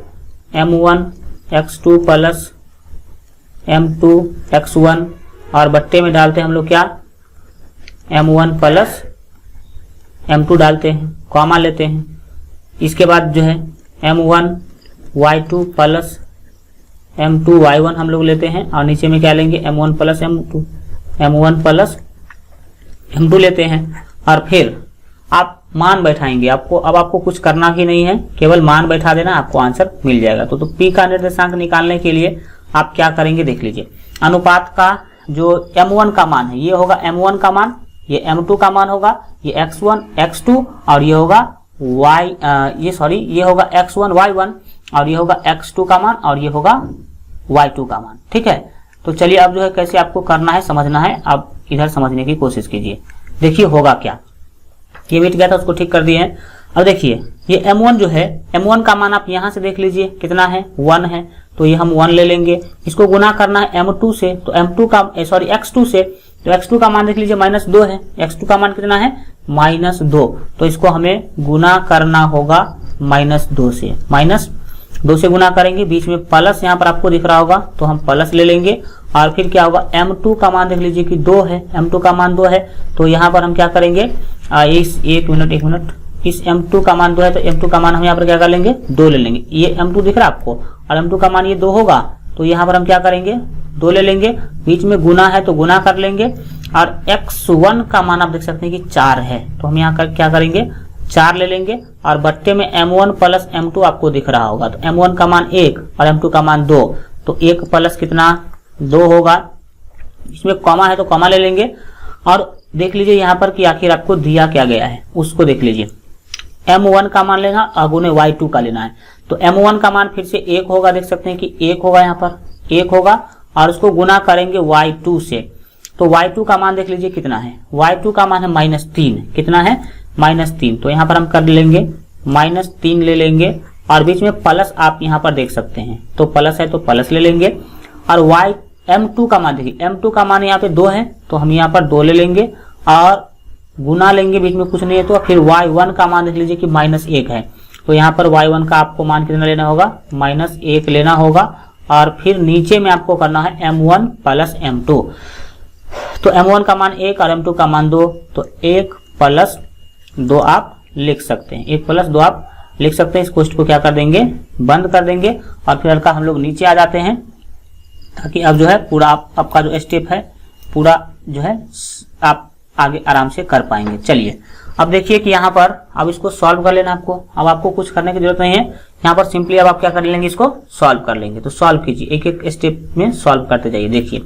M1x2 प्लस M2x1, और बट्टे में डालते हैं हम लोग क्या? M1 प्लस M2 डालते हैं, कॉमा लेते हैं। इसके बाद जो है M1y2 प्लस M2y1 हम लोग लेते हैं, और नीचे में क्या लेंगे? M1 plus M2, M1 plus M2 लेते हैं। और फिर आप मान बैठाएंगे। अब आपको कुछ करना ही नहीं है, केवल मान बैठा देना, आपको आंसर मिल जाएगा। तो P का निर्देशांक निकालने के लिए आप क्या करेंगे देख लीजिए। अनुपात का जो M1 का मान है ये होगा M1 का मान, ये M2 का मान होगा, ये X1 X2, और ये होगा ये होगा X1 Y1, और ये होगा X2 का मान, और ये होगा Y2 का मान। ठीक है। तो चलिए अब जो है कैसे आपको करना है समझना है, अब इधर समझने की कोशिश कीजिए। देखिए होगा क्या, ये मिट गया था उसको ठीक कर दिए हैं। अब देखिए ये M1 जो है, M1 का मान आप यहां से देख लीजिए कितना है? 1 है। तो ये हम 1 ले लेंगे। इसको गुना करना है M2 से, तो X2 से, तो X2 का मान देख लीजिए -2 है। X2 का मान कितना है? -2। तो इसको हमें गुना करना होगा -2 से, -2 से गुना करेंगे। बीच में प्लस यहाँ पर आपको दिख रहा होगा, तो हम प्लस ले लेंगे। और फिर क्या होगा? M2 का मान देख लीजिए कि 2 है, M2 का मान 2 है। तो यहाँ पर हम क्या करेंगे? एक मिनट, इस M2 का मान 2 है, तो M2 का मान हम यहाँ पर क्या कर लेंगे? 2 ले लेंगे। ये M2 दिख रहा है आपको, और M2 का मान ये 2 होगा, तो यहाँ पर हम क्या करेंगे? 2 ले लेंगे। बीच में गुना है तो गुना कर लेंगे। और X1 का मान आप देख सकते हैं कि 4 है, तो हम यहाँ क्या करेंगे? 4 ले लेंगे। और बट्टे में M1 प्लस M2 आपको दिख रहा होगा, तो M1 का मान 1 और M2 का मान 2, तो 1 प्लस कितना? 2 होगा। इसमें कॉमा है तो कॉमा ले लेंगे। और देख लीजिए यहाँ पर कि आखिर आपको दिया क्या गया है, उसको देख लीजिए। M1 का मान लेना, अगुने Y2 का लेना है। तो M1 का मान फिर से 1 होगा, देख सकते हैं कि 1 होगा, यहाँ पर 1 होगा। और उसको गुना करेंगे Y2 से, तो Y2 का मान देख लीजिए कितना है? Y2 का मान है -3। कितना है? -3। तो यहाँ पर हम कर लेंगे -3 ले लेंगे। और बीच में प्लस आप यहाँ पर देख सकते हैं, तो प्लस है तो प्लस ले लेंगे। और M2 का मान देखिए, M2 का मान यहाँ पे 2 है, तो हम यहाँ पर 2 ले लेंगे और गुना लेंगे, बीच में कुछ नहीं है। तो फिर Y1 का मान देख लीजिए कि -1 है, तो यहाँ पर Y1 का आपको मान कितना लेना होगा? -1 लेना होगा। और फिर नीचे में आपको करना है M1 प्लस M2। तो M1 का मान 1 और M2 का मान 2, तो 1 प्लस 2 आप लिख सकते हैं। 1 प्लस 2 आप लिख सकते हैं। इस क्वेश्चन को क्या कर देंगे? बंद कर देंगे। और फिर हल्का हम लोग नीचे आ जाते हैं, ताकि अब जो है पूरा आपका जो स्टेप है पूरा जो है आगे आराम से कर पाएंगे। चलिए अब देखिए कि यहाँ पर अब इसको सॉल्व कर लेना आपको। अब आपको कुछ करने की जरूरत नहीं है, यहाँ पर सिंपली अब आप क्या कर लेंगे, इसको सॉल्व कर लेंगे। तो सॉल्व कीजिए, एक एक स्टेप में सॉल्व करते जाइए। देखिए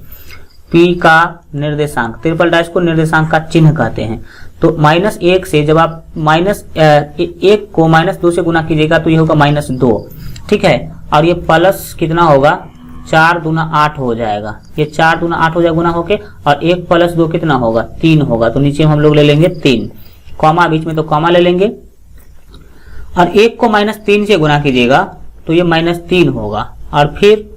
P का निर्देशांक, ट्रिपल डैश को निर्देशांक का चिन्ह कहते हैं। तो -1 से जब आप -1 को -2 से गुना कीजिएगा तो ये होगा -2, ठीक है। और ये प्लस कितना होगा, 4 दूना 8 हो जाएगा। ये 4 दूना 8 हो जाएगा गुना होके, और 1 + 2 कितना होगा, 3 होगा। तो नीचे हम लोग ले लेंगे 3, कॉमा बीच में तो कॉमा ले लेंगे। और 1 को -3 से गुना कीजिएगा तो ये -3 होगा। और फिर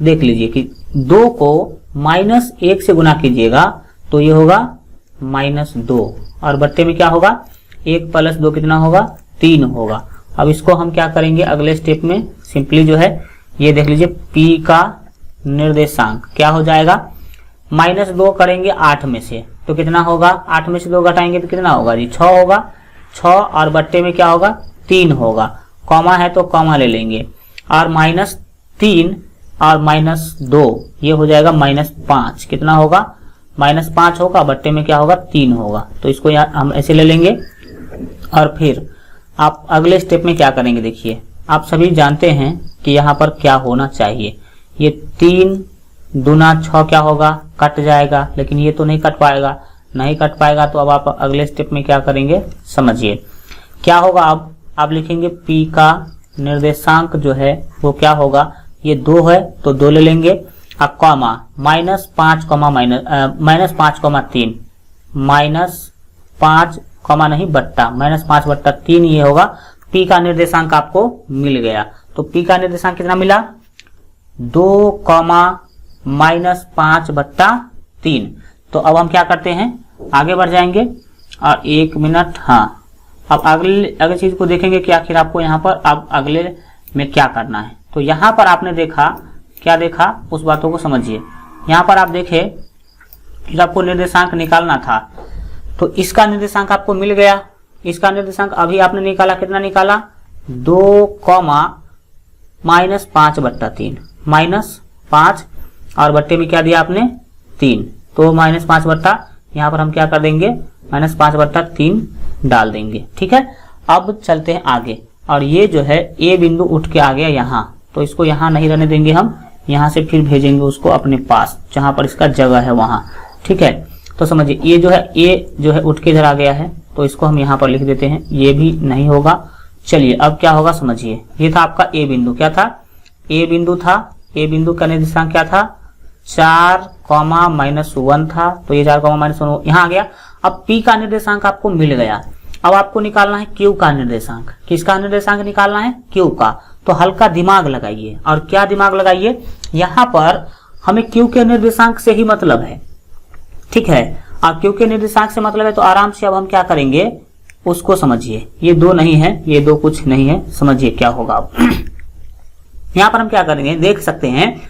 देख लीजिए कि 2 को -1 से गुना कीजिएगा तो ये होगा -2, और बट्टे में क्या होगा, 1 + 2 कितना होगा, 3 होगा। अब इसको हम क्या करेंगे अगले स्टेप में, सिंपली जो है ये देख लीजिए P का निर्देशांक क्या हो जाएगा, -2 करेंगे 8 में से तो कितना होगा, 8 में से 2 घटाएंगे तो कितना होगा जी, 6 होगा। 6 और बट्टे में क्या होगा, 3 होगा। कॉमा है तो कॉमा ले लेंगे, और -3 और -2 ये हो जाएगा -5, कितना होगा, -5 होगा। बट्टे में क्या होगा, 3 होगा। तो इसको यहाँ हम ऐसे ले लेंगे। और फिर आप अगले स्टेप में क्या करेंगे, देखिए आप सभी जानते हैं कि यहाँ पर क्या होना चाहिए। ये 3 दूना 6 क्या होगा, कट जाएगा, लेकिन ये तो नहीं कट पाएगा। नहीं कट पाएगा तो अब आप अगले स्टेप में क्या करेंगे, समझिए क्या होगा। अब आप लिखेंगे P का निर्देशांक जो है वो क्या होगा, ये 2 है तो 2 ले लेंगे, अब कॉमा -5, -5,3 -5 कॉमा नहीं बट्टा, -5/3 ये होगा। P का निर्देशांक आपको मिल गया। तो P का निर्देशांक कितना मिला, 2, -5/3। तो अब हम क्या करते हैं, आगे बढ़ जाएंगे। और 1 मिनट, हाँ अब अगले चीज को देखेंगे कि आखिर आपको यहाँ पर अब अगले में क्या करना है। तो यहाँ पर आपने देखा, क्या देखा, उस बातों को समझिए। यहाँ पर आप देखे कि आपको निर्देशांक निकालना था, तो इसका निर्देशांक आपको मिल गया। इसका निर्देशांक अभी आपने निकाला, कितना निकाला, 2, -5/3, -5 और बट्टे में क्या दिया आपने, 3। तो -5 यहाँ पर हम क्या कर देंगे, -5/3 डाल देंगे, ठीक है। अब चलते हैं आगे, और ये जो है A बिंदु उठ के आ गया यहाँ, तो इसको यहाँ नहीं रहने देंगे हम, यहाँ से फिर भेजेंगे उसको अपने पास जहां पर इसका जगह है वहां, ठीक है। तो समझिए ये जो है A जो है उठ के इधर आ गया है, तो इसको हम यहाँ पर लिख देते हैं, ये भी नहीं होगा। चलिए अब क्या होगा समझिए, ये था आपका A बिंदु, क्या था, A बिंदु था। A बिंदु का निर्देशांक क्या था, 4, -1 था, तो ये 4, -1 यहाँ आ गया। अब P का निर्देशांक आपको मिल गया। अब आपको निकालना है Q का निर्देशांक। किसका निर्देशांक निकालना है, Q का। तो हल्का दिमाग लगाइए, और क्या दिमाग लगाइए, यहाँ पर हमें Q के निर्देशांक से ही मतलब है, ठीक है। और Q के निर्देशांक से मतलब है तो आराम से अब हम क्या करेंगे उसको समझिए। ये 2 नहीं है, ये 2 कुछ नहीं है, समझिए क्या होगा। अब यहाँ पर हम क्या करेंगे, देख सकते हैं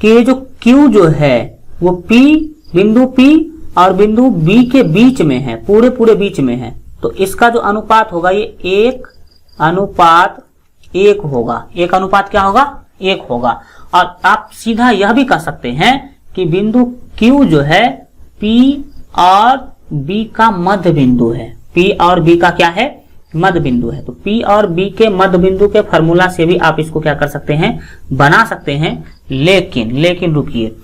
कि ये जो Q जो है वो बिंदु P और बिंदु B के बीच में है, पूरे बीच में है। तो इसका जो अनुपात होगा ये 1:1 होगा। 1 क्या होगा, 1 होगा। और आप सीधा यह भी कह सकते हैं कि बिंदु Q जो है P और B का मध्य बिंदु है। P और B का क्या है, मध्य बिंदु है। तो P और B के मध्य बिंदु के फॉर्मूला से भी आप इसको क्या कर सकते हैं, बना सकते हैं। लेकिन रुकिए,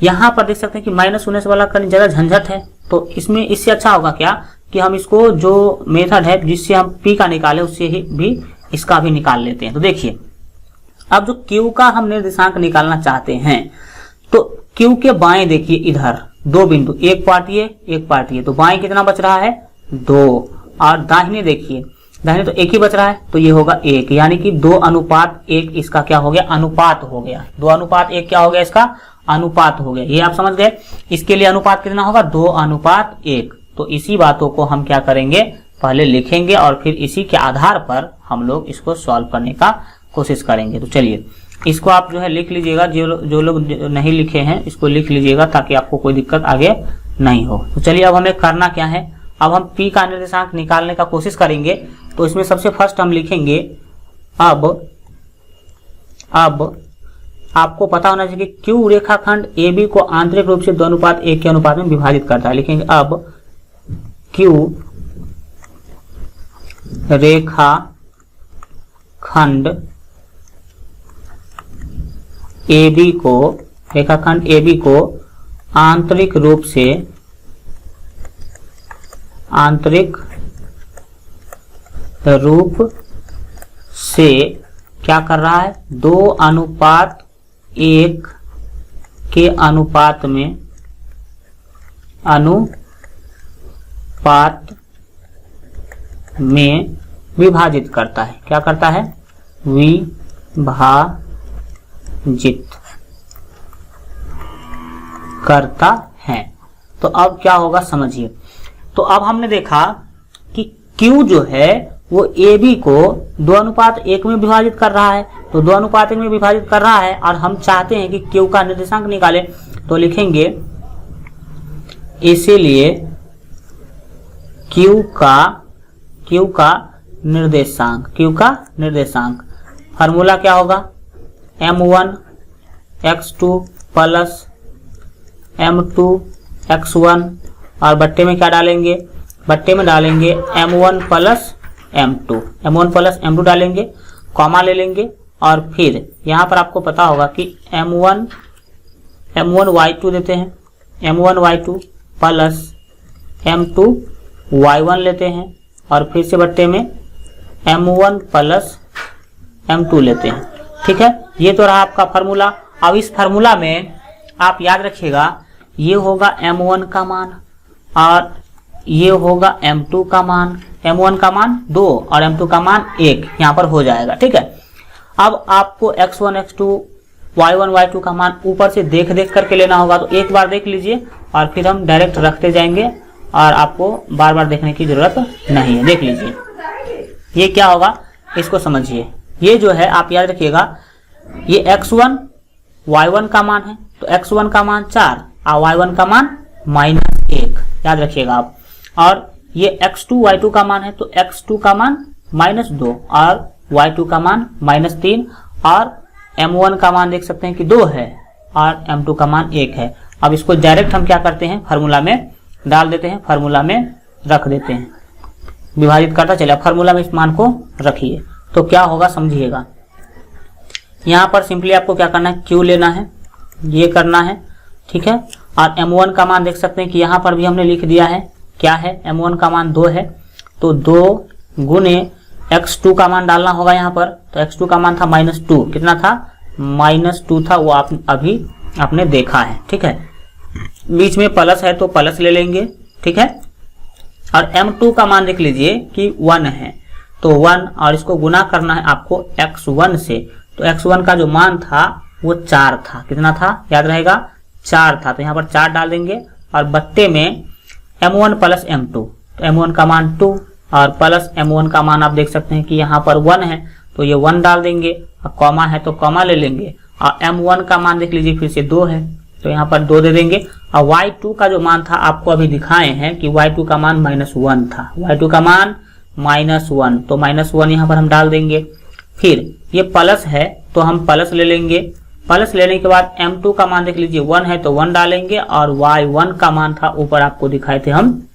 यहाँ पर देख सकते हैं कि माइनस होने से वाला करने ज्यादा झंझट है। तो इसमें इससे अच्छा होगा क्या कि हम इसको जो मेथड है जिससे हम P का निकाले उससे ही भी इसका भी निकाल लेते हैं। तो देखिए अब जो Q का हम निर्देशांक निकालना चाहते हैं, तो Q के बाएं देखिए इधर 2 बिंदु, एक पार्ट ये, तो बाएं कितना बच रहा है, 2। और दाहिने देखिए, दाहिने तो 1 ही बच रहा है, तो ये होगा 1, यानी कि 2:1 इसका क्या हो गया, अनुपात हो गया। 2:1 क्या हो गया, इसका अनुपात हो गया। ये आप समझ गए। इसके लिए अनुपात कितना होगा, 2:1। तो इसी बातों को हम क्या करेंगे, पहले लिखेंगे और फिर इसी के आधार पर हम लोग इसको सॉल्व करने का कोशिश करेंगे। तो चलिए इसको आप जो है लिख लीजिएगा, जो लोग नहीं लिखे हैं इसको लिख लीजिएगा ताकि आपको कोई दिक्कत आगे नहीं हो। तो चलिए अब हमें करना क्या है, अब हम P का निर्देशांक निकालने का कोशिश करेंगे। तो इसमें सबसे फर्स्ट हम लिखेंगे, अब आपको पता होना चाहिए कि Q रेखाखंड AB को आंतरिक रूप से 2:1 के अनुपात में विभाजित करता है। लिखेंगे अब क्यू रेखा खंड AB को, रेखाखंड AB को आंतरिक रूप से क्या कर रहा है, 2:1 के अनुपात में विभाजित करता है। क्या करता है, विभाजित करता है। तो अब क्या होगा समझिए। तो अब हमने देखा कि Q जो है वो AB को 2:1 में विभाजित कर रहा है। तो 2:1 में विभाजित कर रहा है और हम चाहते हैं कि Q का निर्देशांक निकालें। तो लिखेंगे इसीलिए Q का निर्देशांक फार्मूला क्या होगा, M1 x2 plus M2 x1 और बट्टे में क्या डालेंगे, बट्टे में डालेंगे M1 प्लस M2 डालेंगे, कॉमा ले लेंगे और फिर यहाँ पर आपको पता होगा कि M1 y2 देते हैं, M1 y2 plus M2 y1 लेते हैं और फिर से बट्टे में M1 प्लस M2 लेते हैं। ठीक है, ये तो रहा आपका फार्मूला। अब इस फार्मूला में आप याद रखिएगा, ये होगा M1 का मान और ये होगा M2 का मान। M1 का मान 2 और M2 का मान 1 यहाँ पर हो जाएगा। ठीक है, अब आपको x1 x2 y1 y2 का मान ऊपर से देख करके लेना होगा। तो एक बार देख लीजिए और फिर हम डायरेक्ट रखते जाएंगे और आपको बार बार देखने की जरूरत नहीं है। देख लीजिए ये क्या होगा, इसको समझिए। ये जो है आप याद रखिएगा, ये x1 y1 का मान है, तो x1 का मान 4 और y1 का मान -1 याद रखिएगा आप। और ये x2 y2 का मान है, तो x2 का मान -2 और y2 का मान -3 और M1 का मान देख सकते हैं कि 2 है और M2 का मान 1 है। अब इसको डायरेक्ट हम क्या करते हैं, फार्मूला में डाल देते हैं, फार्मूला में रख देते हैं, विभाजित करता चले। फार्मूला में इस मान को रखिए तो क्या होगा समझिएगा। यहाँ पर सिंपली आपको क्या करना है, Q लेना है, ये करना है। ठीक है, और M1 का मान देख सकते हैं कि यहाँ पर भी हमने लिख दिया है, क्या है, M1 का मान 2 है, तो 2 गुने x2 का मान डालना होगा यहाँ पर। तो x2 का मान था -2, कितना था, -2 था, वो आप अभी आपने देखा है। ठीक है, बीच में प्लस है तो प्लस ले लेंगे। ठीक है, और M2 का मान देख लीजिए कि 1 है, तो 1 और इसको गुना करना है आपको x1 से। तो x1 का जो मान था वो 4 था, कितना था याद रहेगा, 4 था। तो यहाँ पर 4 डाल देंगे और बट्टे में M1 प्लस M2, तो M1 का मान 2 और प्लस M1 का मान आप देख सकते हैं कि यहाँ पर 1 है, तो ये 1 डाल देंगे और कॉमा है तो कॉमा ले लेंगे। और M1 का मान देख लीजिए फिर से 2 है, तो यहाँ पर 2 दे देंगे। और y2 का जो मान था आपको अभी दिखाए हैं कि y2 का मान -1 था, y2 का मान -1, तो -1 यहाँ पर हम डाल देंगे। फिर ये प्लस है तो हम प्लस ले लेंगे, प्लस लेने के बाद M2 का मान देख लीजिए 1 है तो 1 डालेंगे और y1 का मान था ऊपर आपको दिखाए थे हम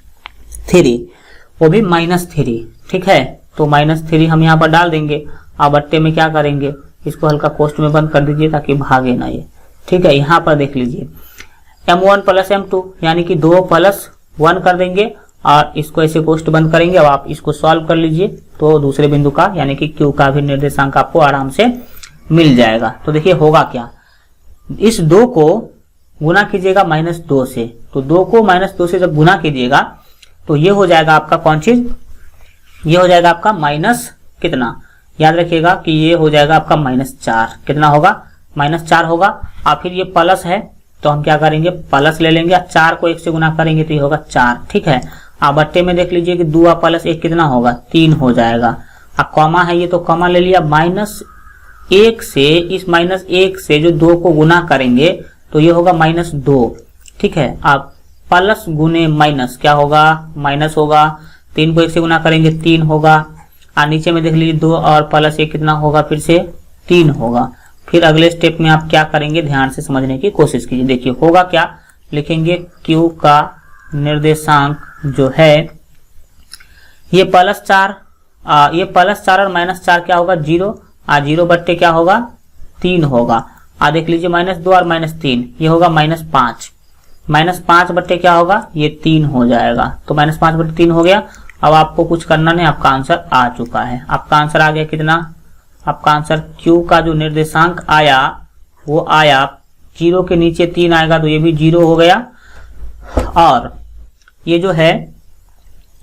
3, वो भी -3। ठीक है, तो -3 हम यहाँ पर डाल देंगे। अब बट्टे में क्या करेंगे, इसको हल्का कोष्ठ में बंद कर दीजिए ताकि भागे ना ये। ठीक है, यहाँ पर देख लीजिए M1 प्लस M2 यानी कि 2 + 1 कर देंगे और इसको ऐसे कोष्ठ बंद करेंगे। अब आप इसको सॉल्व कर लीजिए तो दूसरे बिंदु का यानी कि Q का भी निर्देशांक आपको आराम से मिल जाएगा। तो देखिए होगा क्या, इस 2 को गुना कीजिएगा -2 से, तो 2 को -2 से जब गुना कीजिएगा तो ये हो जाएगा आपका कौन चीज, ये हो जाएगा आपका माइनस कितना, याद रखिएगा कि ये हो जाएगा आपका -4। कितना होगा, -4 होगा। और फिर ये प्लस है तो हम क्या करेंगे, प्लस ले लेंगे, 4 को 1 से गुना करेंगे तो ये होगा 4। ठीक है, आप बट्टे में देख लीजिए कि 2 + 1 कितना होगा, 3 हो जाएगा। अब कॉमा है ये तो कॉमा ले लिया, -1 से, इस -1 से जो 2 को गुना करेंगे तो ये होगा -2। ठीक है, आप प्लस गुने माइनस क्या होगा, माइनस होगा, 3 को 1 से गुना करेंगे 3 होगा। और नीचे में देख लीजिए 2 और +1 कितना होगा, फिर से 3 होगा। फिर अगले स्टेप में आप क्या करेंगे, ध्यान से समझने की कोशिश कीजिए। देखिए होगा क्या, लिखेंगे Q का निर्देशांक जो है ये +4, ये +4 और -4 क्या होगा 0, 0 बट्टे क्या होगा 3 होगा। देख लीजिए -2 और -3 ये होगा -5, -5 बट्टे क्या होगा ये 3 हो जाएगा। तो -5 बट्टे 3 हो गया। अब आपको कुछ करना नहीं, आपका आंसर आ चुका है। आपका आंसर आ गया कितना, आपका आंसर Q का जो निर्देशांक आया वो आया 0 के नीचे 3 आएगा तो ये भी 0 हो गया। और ये जो है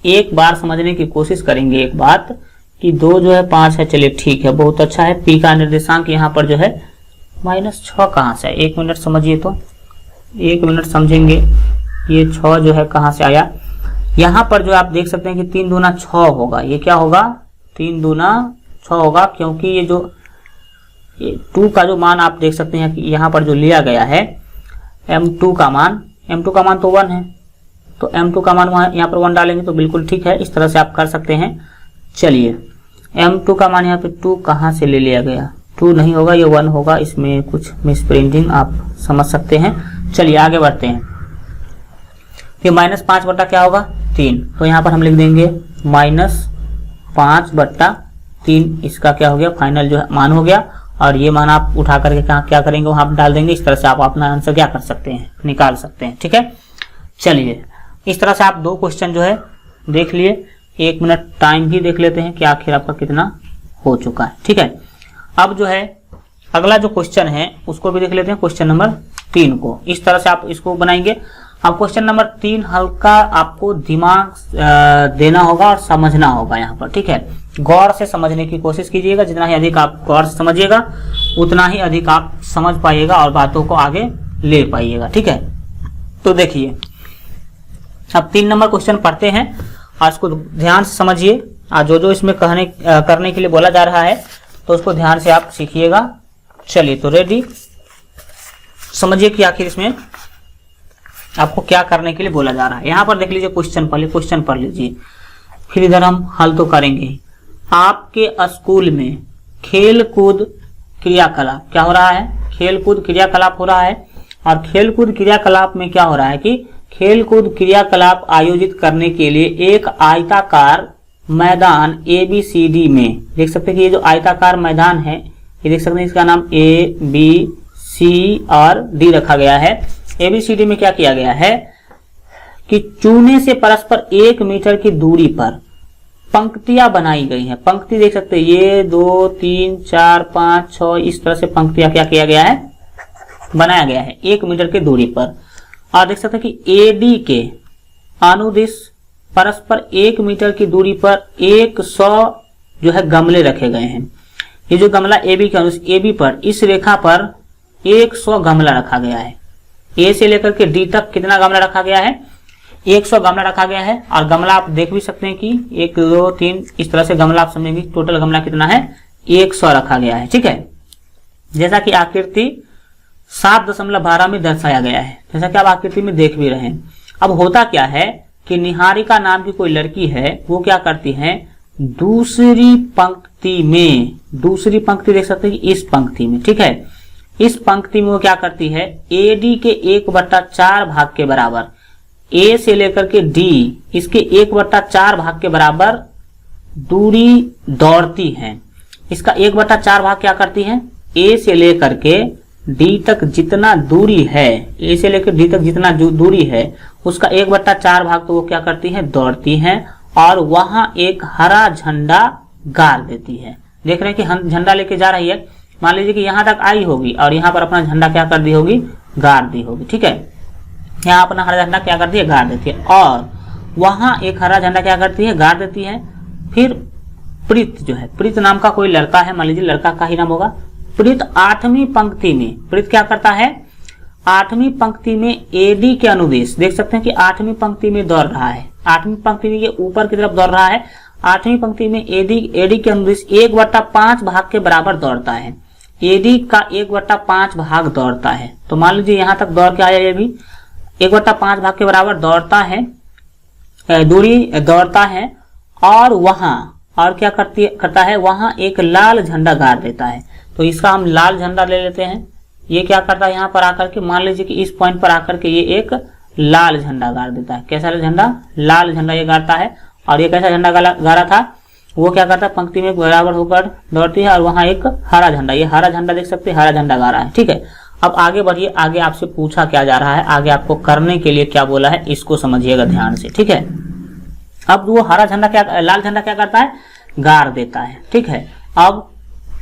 एक बार समझने की कोशिश करेंगे एक बात कि 2 जो है 5 है, चलिए ठीक है बहुत अच्छा है। P का निर्देशांक यहाँ पर जो है -6 कहाँ से है, 1 मिनट समझिए तो 1 मिनट समझेंगे। ये 6 जो है कहाँ से आया, यहाँ पर जो आप देख सकते हैं कि 3 दूना 6 होगा। ये क्या होगा 3 दूना 6 होगा, क्योंकि ये जो 2 का जो मान आप देख सकते हैं कि यहाँ पर जो लिया गया है m2 का मान तो 1 है, तो m2 का मान यहाँ पर 1 डालेंगे तो बिल्कुल ठीक है। इस तरह से आप कर सकते हैं। चलिए m2 का मान यहाँ पे 2 कहाँ से ले लिया गया, 2 नहीं होगा ये 1 होगा, इसमें कुछ मिसप्रिंटिंग आप समझ सकते हैं। चलिए आगे बढ़ते हैं। ये -5 बट्टा क्या होगा 3, तो यहाँ पर हम लिख देंगे -5 बट्टा 3, इसका क्या हो गया फाइनल जो है मान हो गया। और ये मान आप उठा करके क्या करेंगे वहां पर डाल देंगे। इस तरह से आप अपना आंसर क्या कर सकते हैं निकाल सकते हैं। ठीक है, चलिए इस तरह से आप 2 क्वेश्चन जो है देख लिए। 1 मिनट टाइम भी देख लेते हैं कि आखिर आपका कितना हो चुका है। ठीक है, अब जो है अगला जो क्वेश्चन है उसको भी देख लेते हैं, क्वेश्चन नंबर 3 को। इस तरह से आप इसको बनाएंगे। अब क्वेश्चन नंबर 3 हल्का आपको दिमाग देना होगा और समझना होगा यहाँ पर। ठीक है, गौर से समझने की कोशिश कीजिएगा। जितना ही अधिक आप गौर से समझिएगा उतना ही अधिक आप समझ पाइएगा और बातों को आगे ले पाइएगा। ठीक है, तो देखिए अब 3 नंबर क्वेश्चन पढ़ते हैं और इसको ध्यान से समझिए। जो इसमें करने के लिए बोला जा रहा है तो उसको ध्यान से आप सीखिएगा। चलिए तो रेडी, समझिए कि आखिर इसमें आपको क्या करने के लिए बोला जा रहा है। यहाँ पर देख लीजिए क्वेश्चन, पहले क्वेश्चन पढ़ लीजिए, फिर इधर हम हल तो करेंगे। आपके स्कूल में खेल कूद क्रियाकलाप क्या हो रहा है, खेल कूद क्रियाकलाप हो रहा है। और खेल कूद क्रियाकलाप में क्या हो रहा है कि खेल कूद क्रियाकलाप आयोजित करने के लिए एक आयताकार मैदान ABCD में, देख सकते हैं कि ये जो आयताकार मैदान है ये देख सकते हैं, इसका नाम A, B, C और D रखा गया है। ABCD में क्या किया गया है कि चूने से परस्पर 1 मीटर की दूरी पर पंक्तियां बनाई गई हैं। पंक्ति देख सकते हैं, ये 2, 3, 4, 5, 6 इस तरह से पंक्तियां क्या किया गया है बनाया गया है 1 मीटर की दूरी पर। और देख सकते हैं कि AD के अनुदिश परस्पर 1 मीटर की दूरी पर 100 जो है गमले रखे गए हैं। ये जो गमला AB के अनुदिश AB पर इस रेखा पर 100 गमला रखा गया है। A से लेकर के D तक कितना गमला रखा गया है 100 गमला रखा गया है। और गमला आप देख भी सकते हैं कि 1, 2, 3 इस तरह से गमला आप समझेंगे टोटल गमला कितना है 100 रखा गया है। ठीक है, जैसा कि आकृति 7.12 में दर्शाया गया है, जैसा कि आप आकृति में देख भी रहे हैं। अब होता क्या है कि निहारिका नाम की कोई लड़की है, वो क्या करती है दूसरी पंक्ति में, दूसरी पंक्ति देख सकते हैं कि इस पंक्ति में, ठीक है, इस पंक्ति में वो क्या करती है AD के 1/4 भाग के बराबर, A से लेकर के D इसके 1/4 भाग के बराबर दूरी दौड़ती है। इसका 1/4 भाग क्या करती है A से लेकर के D तक जितना दूरी है, A से लेकर D तक जितना दूरी है उसका 1/4 भाग तो वो क्या करती है दौड़ती है और वहां एक हरा झंडा गाड़ देती है। देख रहे हैं कि झंडा लेके जा रही है। मान लीजिए कि यहां तक आई होगी और यहां पर अपना झंडा क्या कर दी होगी गाड़ दी होगी। ठीक है, यहाँ अपना हरा झंडा क्या करती है गाड़ देती है और वहां एक हरा झंडा क्या करती है गाड़ देती है। फिर प्रीत जो है, प्रीत नाम का कोई लड़का है, मान लीजिए लड़का का ही नाम होगा प्रीत। 8वीं पंक्ति में प्रीत क्या करता है 8वीं पंक्ति में AD के अनुदेश देख सकते हैं कि 8वीं पंक्ति में दौड़ रहा है। 8वीं पंक्ति में ये ऊपर की तरफ दौड़ रहा है। 8वीं पंक्ति में AD के अनुदेश 1/5 भाग के बराबर दौड़ता है। AD का 1/5 भाग दौड़ता है। तो मान लीजिए यहां तक दौड़ के आया, ये भी 1/5 भाग के बराबर दौड़ता है, दूरी दौड़ता है और वहां और क्या करता है वहां एक लाल झंडा गाड़ देता है। तो इसका हम लाल झंडा ले लेते हैं। ये क्या करता है यहाँ पर आकर के, मान लीजिए कि इस पॉइंट पर आकर के ये एक लाल झंडा गाड़ देता है। कैसा झंडा, लाल झंडा ये गाड़ता है और ये कैसा झंडा गा रहा था, वो क्या करता है, पंक्ति में बराबर होकर दौड़ती है और वहां एक हरा झंडा, ये हरा झंडा देख सकते हैं, हरा झंडा गा रहा है। ठीक है, अब आगे बढ़िए, आगे आपसे पूछा क्या जा रहा है, आगे आपको करने के लिए क्या बोला है, इसको समझिएगा ध्यान से। ठीक है, अब वो हरा झंडा क्या, लाल झंडा क्या करता है, गाड़ देता है। ठीक है, अब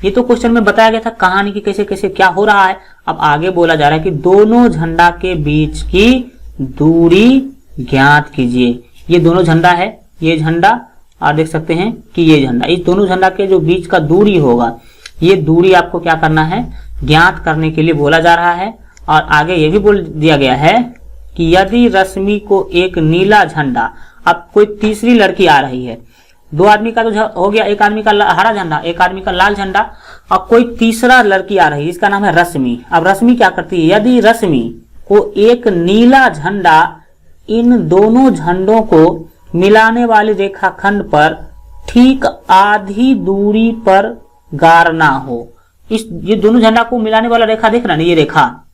ये तो क्वेश्चन में बताया गया था कहानी की कैसे कैसे क्या हो रहा है। अब आगे बोला जा रहा है कि दोनों झंडा के बीच की दूरी ज्ञात कीजिए। ये दोनों झंडा है, ये झंडा और देख सकते हैं कि ये झंडा, इस दोनों झंडा के जो बीच का दूरी होगा, ये दूरी आपको क्या करना है, ज्ञात करने के लिए बोला जा रहा है। और आगे ये भी बोल दिया गया है कि यदि रश्मि को एक नीला झंडा, अब कोई तीसरी लड़की आ रही है, दो आदमी का तो हो गया, एक आदमी का हरा झंडा, एक आदमी का लाल झंडा, और कोई तीसरा लड़की आ रही है, इसका नाम है रश्मि। अब रश्मि क्या करती है, यदि रश्मि को एक नीला झंडा इन दोनों झंडों को मिलाने वाले रेखाखंड पर ठीक आधी दूरी पर गाड़ना हो, ये दोनों झंडा को मिलाने वाला रेखा देख रहा है, ये रेखा,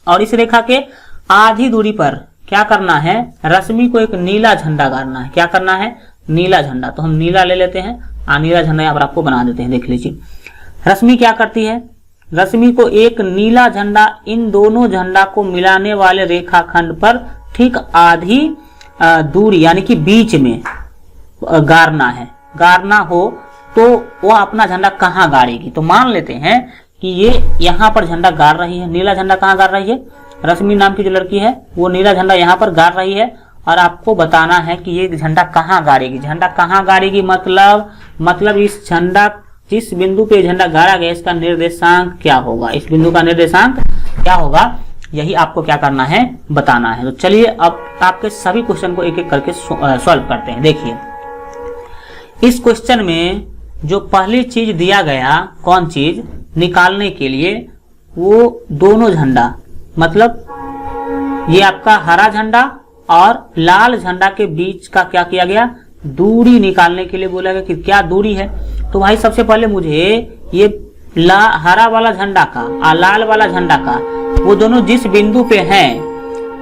और इस रेखा के आधी दूरी पर क्या करना है, रश्मि को एक नीला झंडा गाड़ना है। क्या करना है, नीला झंडा, तो हम नीला ले लेते हैं, नीला झंडा यहाँ पर आपको बना देते हैं। देख लीजिए, रश्मि क्या करती है, रश्मि को एक नीला झंडा इन दोनों झंडा को मिलाने वाले रेखाखंड पर ठीक आधी दूरी यानी कि बीच में गाड़ना है। गाड़ना हो तो वो अपना झंडा कहाँ गाड़ेगी, तो मान लेते हैं कि ये यहाँ पर झंडा गाड़ रही है, नीला झंडा कहाँ गाड़ रही है, रश्मि नाम की जो लड़की है वो नीला झंडा यहाँ पर गाड़ रही है, और आपको बताना है कि ये झंडा कहाँ गाड़ेगी। झंडा कहाँ गाड़ेगी मतलब इस झंडा, जिस बिंदु पे झंडा गाड़ा गया, इसका निर्देशांक क्या होगा, इस बिंदु का निर्देशांक क्या होगा, यही आपको क्या करना है, बताना है। तो चलिए अब आपके सभी क्वेश्चन को एक एक करके सॉल्व करते हैं। देखिए, इस क्वेश्चन में जो पहली चीज दिया गया, कौन चीज निकालने के लिए, वो दोनों झंडा, मतलब ये आपका हरा झंडा और लाल झंडा के बीच का क्या किया गया, दूरी निकालने के लिए बोला गया कि क्या दूरी है। तो भाई सबसे पहले मुझे ये हरा वाला झंडा का और लाल वाला झंडा का, वो दोनों जिस बिंदु पे हैं,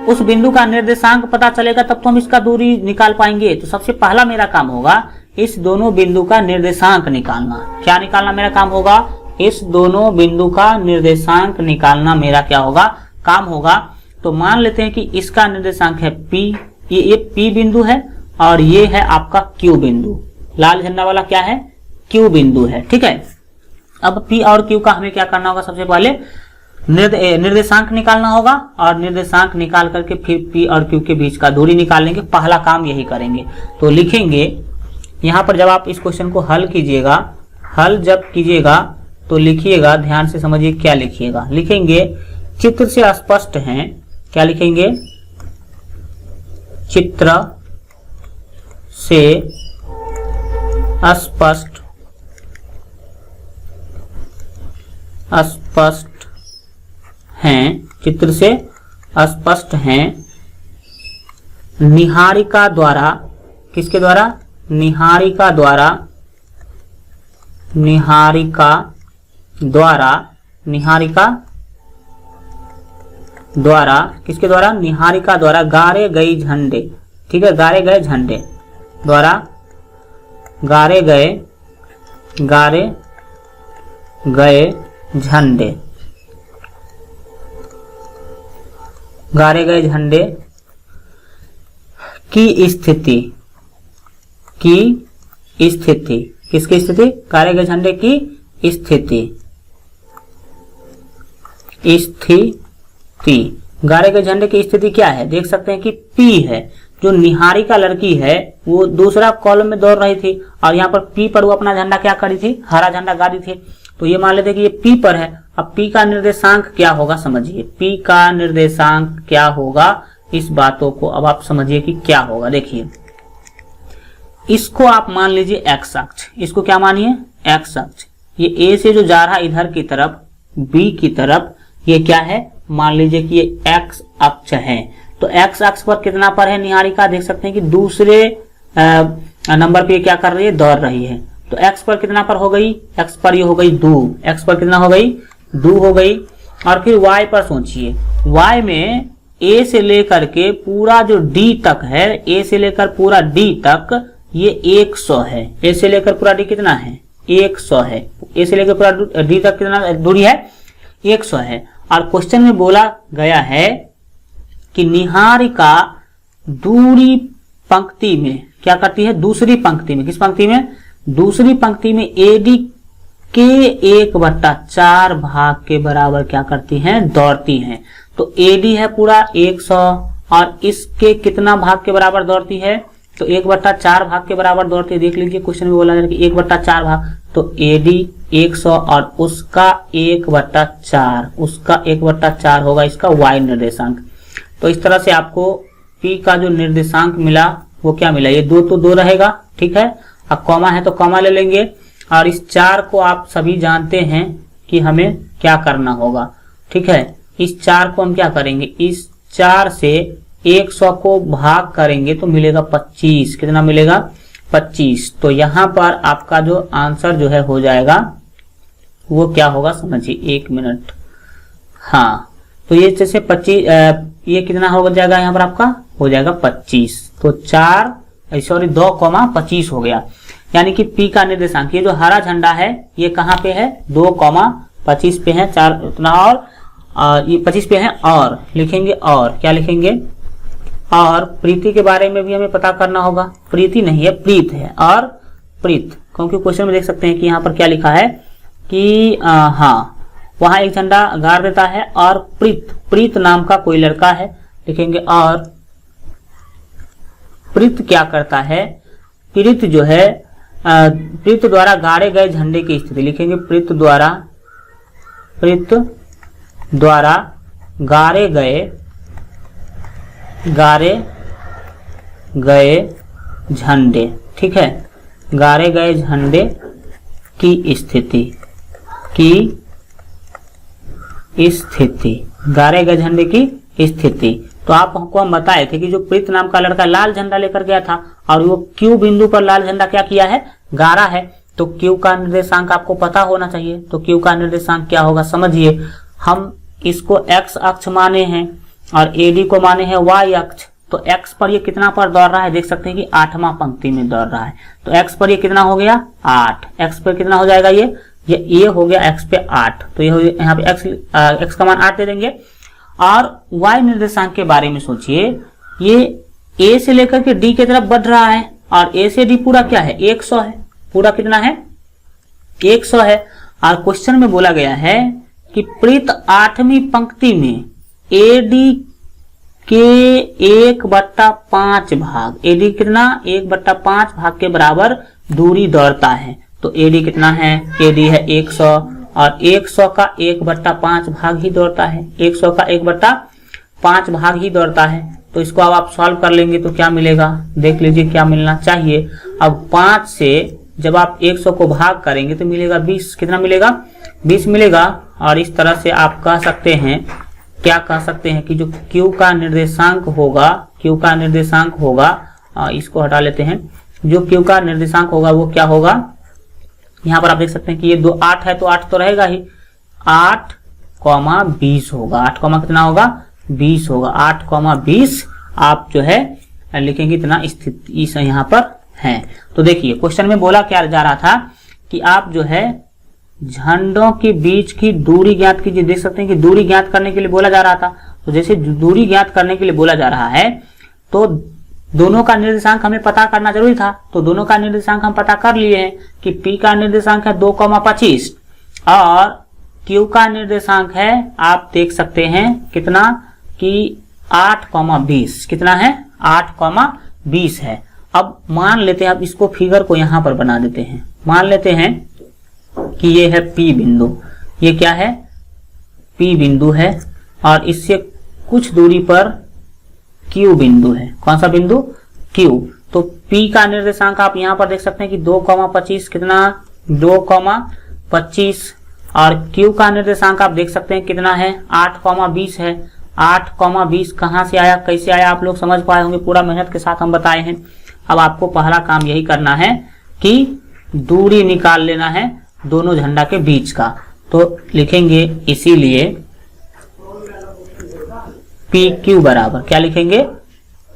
उस बिंदु का निर्देशांक पता चलेगा, तब तो हम इसका दूरी निकाल पाएंगे। तो सबसे पहला मेरा काम होगा इस दोनों बिंदु का निर्देशांक निकालना। क्या निकालना मेरा काम होगा, इस दोनों बिंदु का निर्देशांक निकालना मेरा क्या होगा, काम होगा। तो मान लेते हैं कि इसका निर्देशांक है P, ये P बिंदु है और ये है आपका Q बिंदु, लाल झंडा वाला क्या है, Q बिंदु है। ठीक है, अब P और Q का हमें क्या करना होगा, सबसे पहले निर्देशांक निकालना होगा, और निर्देशांक निकाल करके फिर P और Q के बीच का दूरी निकालेंगे। पहला काम यही करेंगे। तो लिखेंगे यहाँ पर, जब आप इस क्वेश्चन को हल कीजिएगा, हल जब कीजिएगा तो लिखिएगा, ध्यान से समझिए क्या लिखिएगा। लिखेंगे चित्र से स्पष्ट है, क्या लिखेंगे, चित्र से स्पष्ट हैं, चित्र से स्पष्ट हैं, निहारिका द्वारा, किसके द्वारा, निहारिका द्वारा, निहारिका द्वारा, निहारिका द्वारा, किसके द्वारा, निहारिका द्वारा गाड़े गए झंडे। ठीक है, गाड़े गए झंडे द्वारा, गाड़े गए झंडे, गाड़े गए झंडे की स्थिति, किसकी स्थिति, गाड़े गए झंडे की स्थिति, गाड़े गए झंडे की स्थिति क्या है, देख सकते हैं कि P है, जो निहारिका लड़की है वो दूसरा कॉलम में दौड़ रही थी, और यहाँ पर P पर वो अपना झंडा क्या करी थी, हरा झंडा गाड़ी थी। तो ये मान लेते कि ये P पर है। अब P का निर्देशांक क्या होगा, समझिए P का निर्देशांक क्या होगा, इस बातों को अब आप समझिए कि क्या होगा। देखिए, इसको आप मान लीजिए x अक्ष, इसको क्या मानिए, x अक्ष। ये A से जो जा रहा है इधर की तरफ, B की तरफ, ये क्या है, मान लीजिए कि ये x अक्ष है। तो x अक्ष पर कितना पर है निहारिका, देख सकते हैं कि दूसरे नंबर पे क्या कर रही है, दौड़ रही है। तो x पर कितना पर हो गई, x पर ये हो गई 2, x पर कितना हो गई, 2 हो गई। और फिर y पर सोचिए, y में A से लेकर के पूरा जो D तक है, A से लेकर पूरा D तक ये 100 है, ए से लेकर पूरा डी कितना है 100 है, ए से लेकर पूरा डी तक कितना दूरी है 100 है। और क्वेश्चन में बोला गया है कि निहारिका दूरी पंक्ति में क्या करती है, दूसरी पंक्ति में, किस पंक्ति में, दूसरी पंक्ति में एडी के 1/4 भाग के बराबर क्या करती हैं, दौड़ती हैं। तो एडी है पूरा 100 और इसके कितना भाग के बराबर दौड़ती है, तो 1/4 भाग के बराबर दौड़ती है। देख लीजिए क्वेश्चन में बोला गया कि 1/4 भाग, तो एडी 100 और उसका 1/4, उसका 1/4 होगा इसका y निर्देशांक। तो इस तरह से आपको p का जो निर्देशांक मिला वो क्या मिला, ये 2 तो 2 रहेगा, ठीक है। अब कॉमा है तो कॉमा ले लेंगे और इस 4 को आप सभी जानते हैं कि हमें क्या करना होगा, ठीक है। इस 4 को हम क्या करेंगे, इस 4 से 100 को भाग करेंगे तो मिलेगा 25, कितना मिलेगा 25। तो यहाँ पर आपका जो आंसर जो है हो जाएगा वो क्या होगा समझिए, 1 मिनट, हाँ। तो ये जैसे 25, ये कितना हो जाएगा, यहाँ पर आपका हो जाएगा 25। तो 2,25 हो गया, यानी कि P का निर्देशांक, ये जो हरा झंडा है ये कहाँ पे है, 2,25 पे है, 4 उतना और ये 25 पे है, और लिखेंगे, और क्या लिखेंगे, और प्रीति के बारे में भी हमें पता करना होगा, प्रीति नहीं है प्रीत है, और प्रीत, क्योंकि क्वेश्चन में देख सकते हैं कि यहाँ पर क्या लिखा है कि हाँ वहां एक झंडा गाड़ देता है, और प्रीत, प्रीत नाम का कोई लड़का है, लिखेंगे, और प्रीत क्या करता है, प्रीत जो है प्रीत द्वारा गाड़े गए झंडे की स्थिति, लिखेंगे प्रीत द्वारा गाड़े गए झंडे, ठीक है, गाड़े गए झंडे की स्थिति, गाड़े गए झंडे की स्थिति। तो आपको हम बताए थे कि जो प्रीत नाम का लड़का लाल झंडा लेकर गया था और वो क्यू बिंदु पर लाल झंडा क्या किया है, गाड़ा है, तो क्यू का निर्देशांक आपको पता होना चाहिए। तो क्यू का निर्देशांक क्या होगा समझिए, हम इसको x अक्ष माने हैं और एडी को माने हैं y अक्ष। तो x पर ये कितना पर दौड़ रहा है, देख सकते हैं कि 8वां पंक्ति में दौड़ रहा है, तो x पर ये कितना हो गया 8, x पर कितना हो जाएगा, ये हो गया x पे 8, तो ये यहाँ पे x का मान 8 दे देंगे। और y निर्देशांक के बारे में सोचिए, ये a से लेकर के d की तरफ बढ़ रहा है और a से d पूरा क्या है 100 है, पूरा कितना है 100 है। और क्वेश्चन में बोला गया है कि प्रीत 8वीं पंक्ति में एडी के 1/5 भाग, एडी कितना 1/5 भाग के बराबर दूरी दौड़ता है। तो एडी कितना है, एडी है 100 और 100 का 1/5 भाग ही दौड़ता है, 100 का 1/5 भाग ही दौड़ता है। तो इसको अब आप सॉल्व कर लेंगे तो क्या मिलेगा, देख लीजिए क्या मिलना चाहिए। अब 5 से जब आप 100 को भाग करेंगे तो मिलेगा 20, कितना मिलेगा 20 मिलेगा। और इस तरह से आप कह सकते हैं, क्या कह सकते हैं कि जो Q का निर्देशांक होगा, Q का निर्देशांक होगा, इसको हटा लेते हैं, जो Q का निर्देशांक होगा वो क्या होगा, यहाँ पर आप देख सकते हैं कि ये 8 है तो 8 तो रहेगा ही, 8,20 होगा, 8, कितना होगा 20 होगा, 8,20 आप जो है लिखेंगे इतना स्थिति इस यहाँ पर है। तो देखिए क्वेश्चन में बोला क्या जा रहा था कि आप जो है झंडों के बीच की दूरी ज्ञात कीजिए। देख सकते हैं कि दूरी ज्ञात करने के लिए बोला जा रहा था, तो जैसे दूरी ज्ञात करने के लिए बोला जा रहा है तो दोनों का निर्देशांक हमें पता करना जरूरी था। तो दोनों का निर्देशांक हम पता कर लिए हैं कि P का निर्देशांक है 2,25 और Q का निर्देशांक है, आप देख सकते हैं कितना कि 8,20, कितना है 8,20 है। अब मान लेते हैं, अब इसको फिगर को यहां पर बना देते हैं, मान लेते हैं कि ये है P बिंदु, ये क्या है P बिंदु है और इससे कुछ दूरी पर Q बिंदु है। कौन सा बिंदु, Q। तो P का निर्देशांक आप यहां पर देख सकते हैं कि 2,25, कितना 2,25 और Q का निर्देशांक आप देख सकते हैं कितना है 8,20 है। 8,20 कहां से आया, कैसे आया, आप लोग समझ पाए होंगे, पूरा मेहनत के साथ हम बताए हैं। अब आपको पहला काम यही करना है कि दूरी निकाल लेना है दोनों झंडा के बीच का। तो लिखेंगे इसीलिए PQ बराबर, क्या लिखेंगे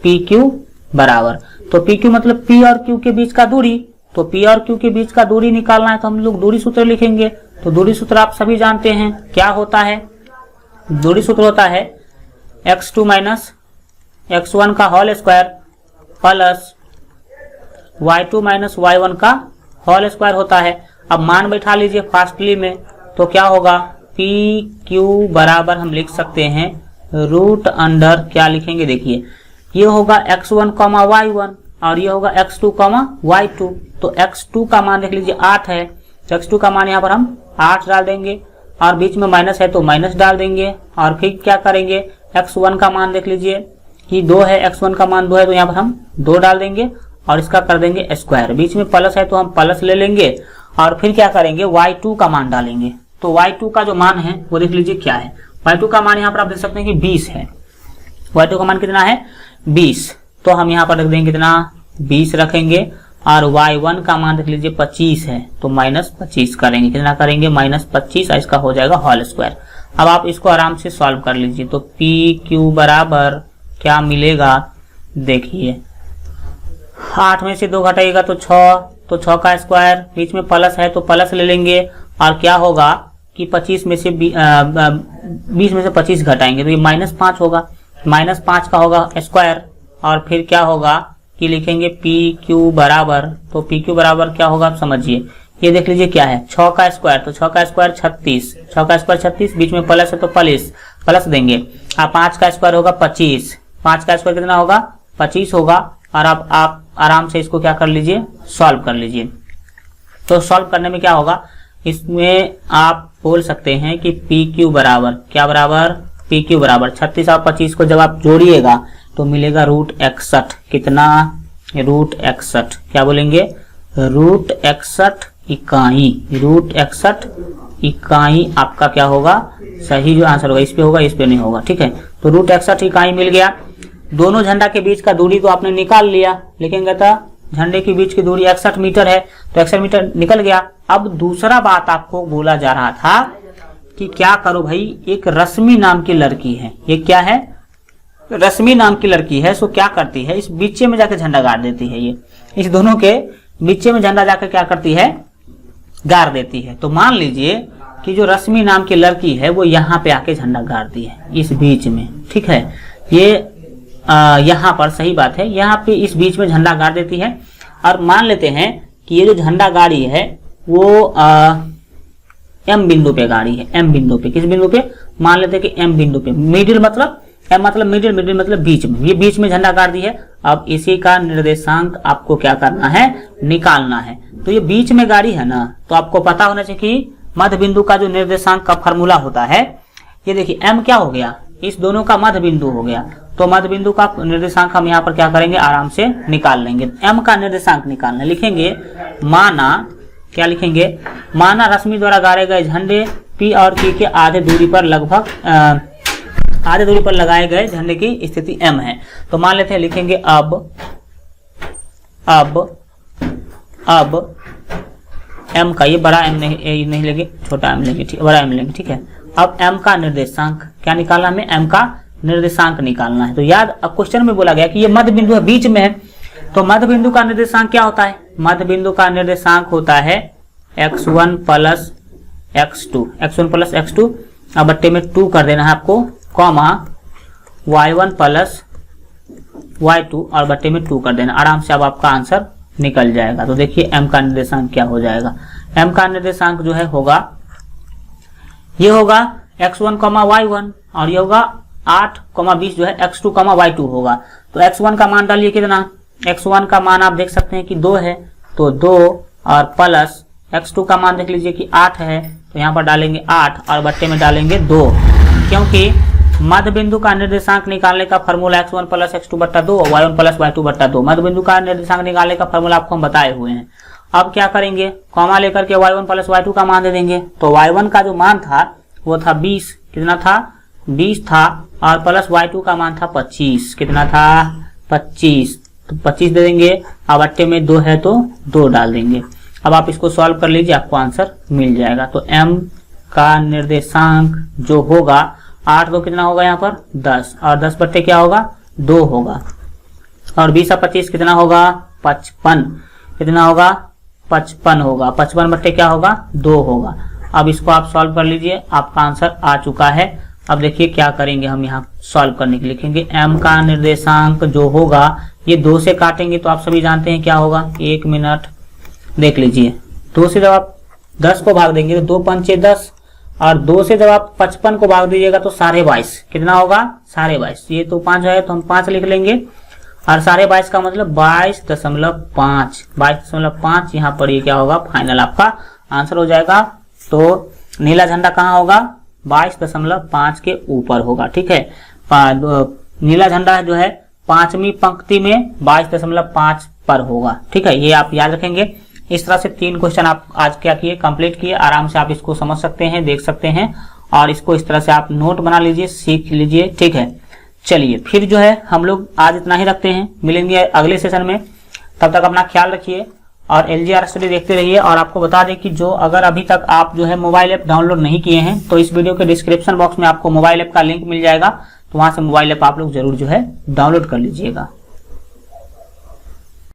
PQ बराबर, तो पी क्यू मतलब पी और क्यू के बीच का दूरी, तो पी और क्यू के बीच का दूरी निकालना है तो हम लोग दूरी सूत्र लिखेंगे। तो दूरी सूत्र आप सभी जानते हैं क्या होता है, दूरी सूत्र होता है x2 माइनस x1 का whole square plus y2 minus y1 का होल स्क्वायर होता है। अब मान बैठा लीजिए फास्टली में, तो क्या होगा पी क्यू बराबर हम लिख सकते हैं रूट अंडर क्या लिखेंगे, देखिए ये होगा x1 कॉमा y1 और ये होगा x2 कॉमा y2। तो x2 का मान देख लीजिए 8 है, तो x2 का मान यहाँ पर हम 8 डाल देंगे और बीच में माइनस है तो माइनस डाल देंगे और फिर क्या करेंगे x1 का मान देख लीजिए कि 2 है, x1 का मान 2 है तो यहाँ पर हम 2 डाल देंगे और इसका कर देंगे स्क्वायर, बीच में प्लस है तो हम प्लस ले लेंगे और फिर क्या करेंगे y2 का मान डालेंगे। तो y2 का जो मान है वो देख लीजिए क्या है, y2 का मान यहाँ पर आप देख सकते हैं कि 20 है, y2 का मान कितना है 20, तो हम यहाँ पर रख देंगे कितना 20 रखेंगे और y1 का मान देख लीजिए 25 है तो माइनस 25 करेंगे, कितना करेंगे माइनस 25 और इसका हो जाएगा होल स्क्वायर। अब आप इसको आराम से सॉल्व कर लीजिए, तो पी क्यू बराबर क्या मिलेगा, देखिए 8 में से 2 घटाइएगा तो 6, तो 6 का स्क्वायर, बीच में प्लस है तो प्लस ले लेंगे और क्या होगा कि 25 में से 20 में से 25 घटाएंगे तो ये -5 होगा, -5 का होगा स्क्वायर और फिर क्या होगा कि लिखेंगे पी क्यू बराबर, तो पी क्यू बराबर क्या होगा आप समझिए, ये देख लीजिए क्या है 6 का स्क्वायर, तो 6 का स्क्वायर 36, 6 का स्क्वायर 36, बीच में प्लस है तो प्लस देंगे और 5 का स्क्वायर होगा 25, 5 का स्क्वायर कितना होगा 25 होगा और अब आप आराम से इसको क्या कर लीजिए सॉल्व कर लीजिए। तो सॉल्व करने में क्या होगा, इसमें आप बोल सकते हैं कि पी क्यू बराबर क्या बराबर, पी क्यू बराबर 36 और 25 को जब आप जोड़िएगा तो मिलेगा √61, कितना √61, क्या बोलेंगे √61 इकाई, √61 इकाई आपका क्या होगा सही जो आंसर होगा, इस पे होगा इस पे नहीं होगा, ठीक है। तो √61 इकाई मिल गया। दोनों झंडा के बीच का दूरी तो आपने निकाल लिया, लेकिन कहता झंडे के बीच की दूरी 61 मीटर है तो 61 मीटर निकल गया। अब दूसरा बात आपको बोला जा रहा था कि क्या करो भाई, एक रश्मि नाम की लड़की है, ये क्या है रश्मि नाम की लड़की है, सो क्या करती है इस बीचे में जाकर झंडा गाड़ देती है, ये इस दोनों के बीचे में झंडा जाकर क्या करती है गाड़ देती है। तो मान लीजिए कि जो रश्मि नाम की लड़की है वो यहाँ पे आके झंडा गाड़ती है इस बीच में, ठीक है, ये यहाँ पर सही बात है, यहाँ पे इस बीच में झंडा गाड़ देती है और मान लेते हैं कि ये जो झंडा गाड़ी है वो एम बिंदु पे गाड़ी है, एम बिंदु पे, किस बिंदु पे मान लेते हैं कि एम बिंदु पे, मिडिल मतलब एम मतलब मिडिल, मिडिल मतलब बीच में, ये बीच में झंडा गाड़ दी है। अब इसी का निर्देशांक आपको क्या करना है निकालना है। तो ये बीच में गाड़ी है ना, तो आपको पता होना चाहिए कि मध्य बिंदु का जो निर्देशांक का फॉर्मूला होता है, ये देखिए एम क्या हो गया, इस दोनों का मध्य बिंदु हो गया, तो मध्य बिंदु का निर्देशांक हम यहाँ पर क्या करेंगे आराम से निकाल लेंगे। एम का निर्देशांक निकालना, लिखेंगे माना, क्या लिखेंगे माना रश्मि द्वारा गाड़े गए झंडे पी और क्यू के आधे दूरी पर लगभग आधे दूरी पर लगाए गए झंडे की स्थिति एम है। तो मान लेते हैं लिखेंगे अब एम का, ये बड़ा एम नहीं लेंगे, छोटा एम लेंगे, ठीक, बड़ा एम लेंगे, ठीक है। अब एम का निर्देशांक क्या निकालना, हमें एम का निर्देशांक निकालना है। तो याद अब क्वेश्चन में बोला गया कि ये मध्य बिंदु है, बीच में है, तो मध्य बिंदु का निर्देशांक क्या होता है, मध्य बिंदु का निर्देशांक होता है x1 plus x2, x1 plus x2 अब बट्टे में 2 कर देना है आपको, कॉमा y1 प्लस y2 और बट्टे में 2 कर देना, आराम से अब आपका आंसर निकल जाएगा। तो देखिए m का निर्देशांक क्या हो जाएगा, m का निर्देशांक जो है होगा, ये होगा x1, y1 और ये होगा 8, 20 जो है x2, y2 होगा। तो x1 का मान डालिए कितना, x1 का मान आप देख सकते हैं कि 2 है तो 2 और प्लस x2 का मान देख लीजिए कि 8 है तो यहाँ पर डालेंगे 8 और बट्टे में डालेंगे 2, क्योंकि मध्य बिंदु का निर्देशांक निकालने का फॉर्मूला x1 प्लस x2 बट्टा 2 और y1 प्लस y2 बट्टा 2, मध्य बिंदु का निर्देशांक निकालने का फॉर्मूला आपको हम बताए हुए हैं। अब क्या करेंगे, कॉमा लेकर के y1 प्लस y2 का मान दे देंगे। तो y1 का जो मान था वो था 20, कितना था 20 था, और प्लस y2 का मान था 25, कितना था 25, तो 25 दे देंगे, अब अट्टे में 2 है तो 2 डाल देंगे। अब आप इसको सॉल्व कर लीजिए, आपको आंसर मिल जाएगा। तो m का निर्देशांक जो होगा 8 2 कितना होगा यहाँ पर 10, और 10 बट्टे क्या होगा 2 होगा। और 20 और 25 कितना होगा 55, कितना होगा 55 होगा, 55 बट्टे क्या होगा 2 होगा। अब इसको आप सॉल्व कर लीजिए, आपका आंसर आ चुका है। अब देखिए क्या करेंगे, हम यहाँ सॉल्व करने के लिए लिखेंगे m का निर्देशांक जो होगा ये 2 से काटेंगे तो आप सभी जानते हैं क्या होगा, 1 मिनट देख लीजिए, 2 से जब आप 10 को भाग देंगे तो 2 पंचे 10, और 2 से जब आप 55 को भाग दीजिएगा तो 22.5, कितना होगा 22.5, ये तो 5 है तो हम 5 लिख लेंगे, और 22.5 का मतलब 22.5, 22.5 यहाँ पर ये क्या होगा फाइनल आपका आंसर हो जाएगा। तो नीला झंडा कहाँ होगा 22.5 के ऊपर होगा, ठीक है। नीला झंडा जो है 5वीं पंक्ति में 22.5 पर होगा, ठीक है, ये आप याद रखेंगे। इस तरह से 3 क्वेश्चन आप आज क्या किए, कंप्लीट किए, आराम से आप इसको समझ सकते हैं, देख सकते हैं, और इसको इस तरह से आप नोट बना लीजिए, सीख लीजिए, ठीक है। चलिए फिर जो है हम लोग आज इतना ही रखते हैं, मिलेंगे अगले सेशन में, तब तक अपना ख्याल रखिए और LGR स्टडी देखते रहिए। और आपको बता दें कि जो अगर अभी तक आप जो है मोबाइल ऐप डाउनलोड नहीं किए हैं तो इस वीडियो के डिस्क्रिप्शन बॉक्स में आपको मोबाइल ऐप का लिंक मिल जाएगा, तो वहां से मोबाइल ऐप आप लोग जरूर जो है डाउनलोड कर लीजिएगा।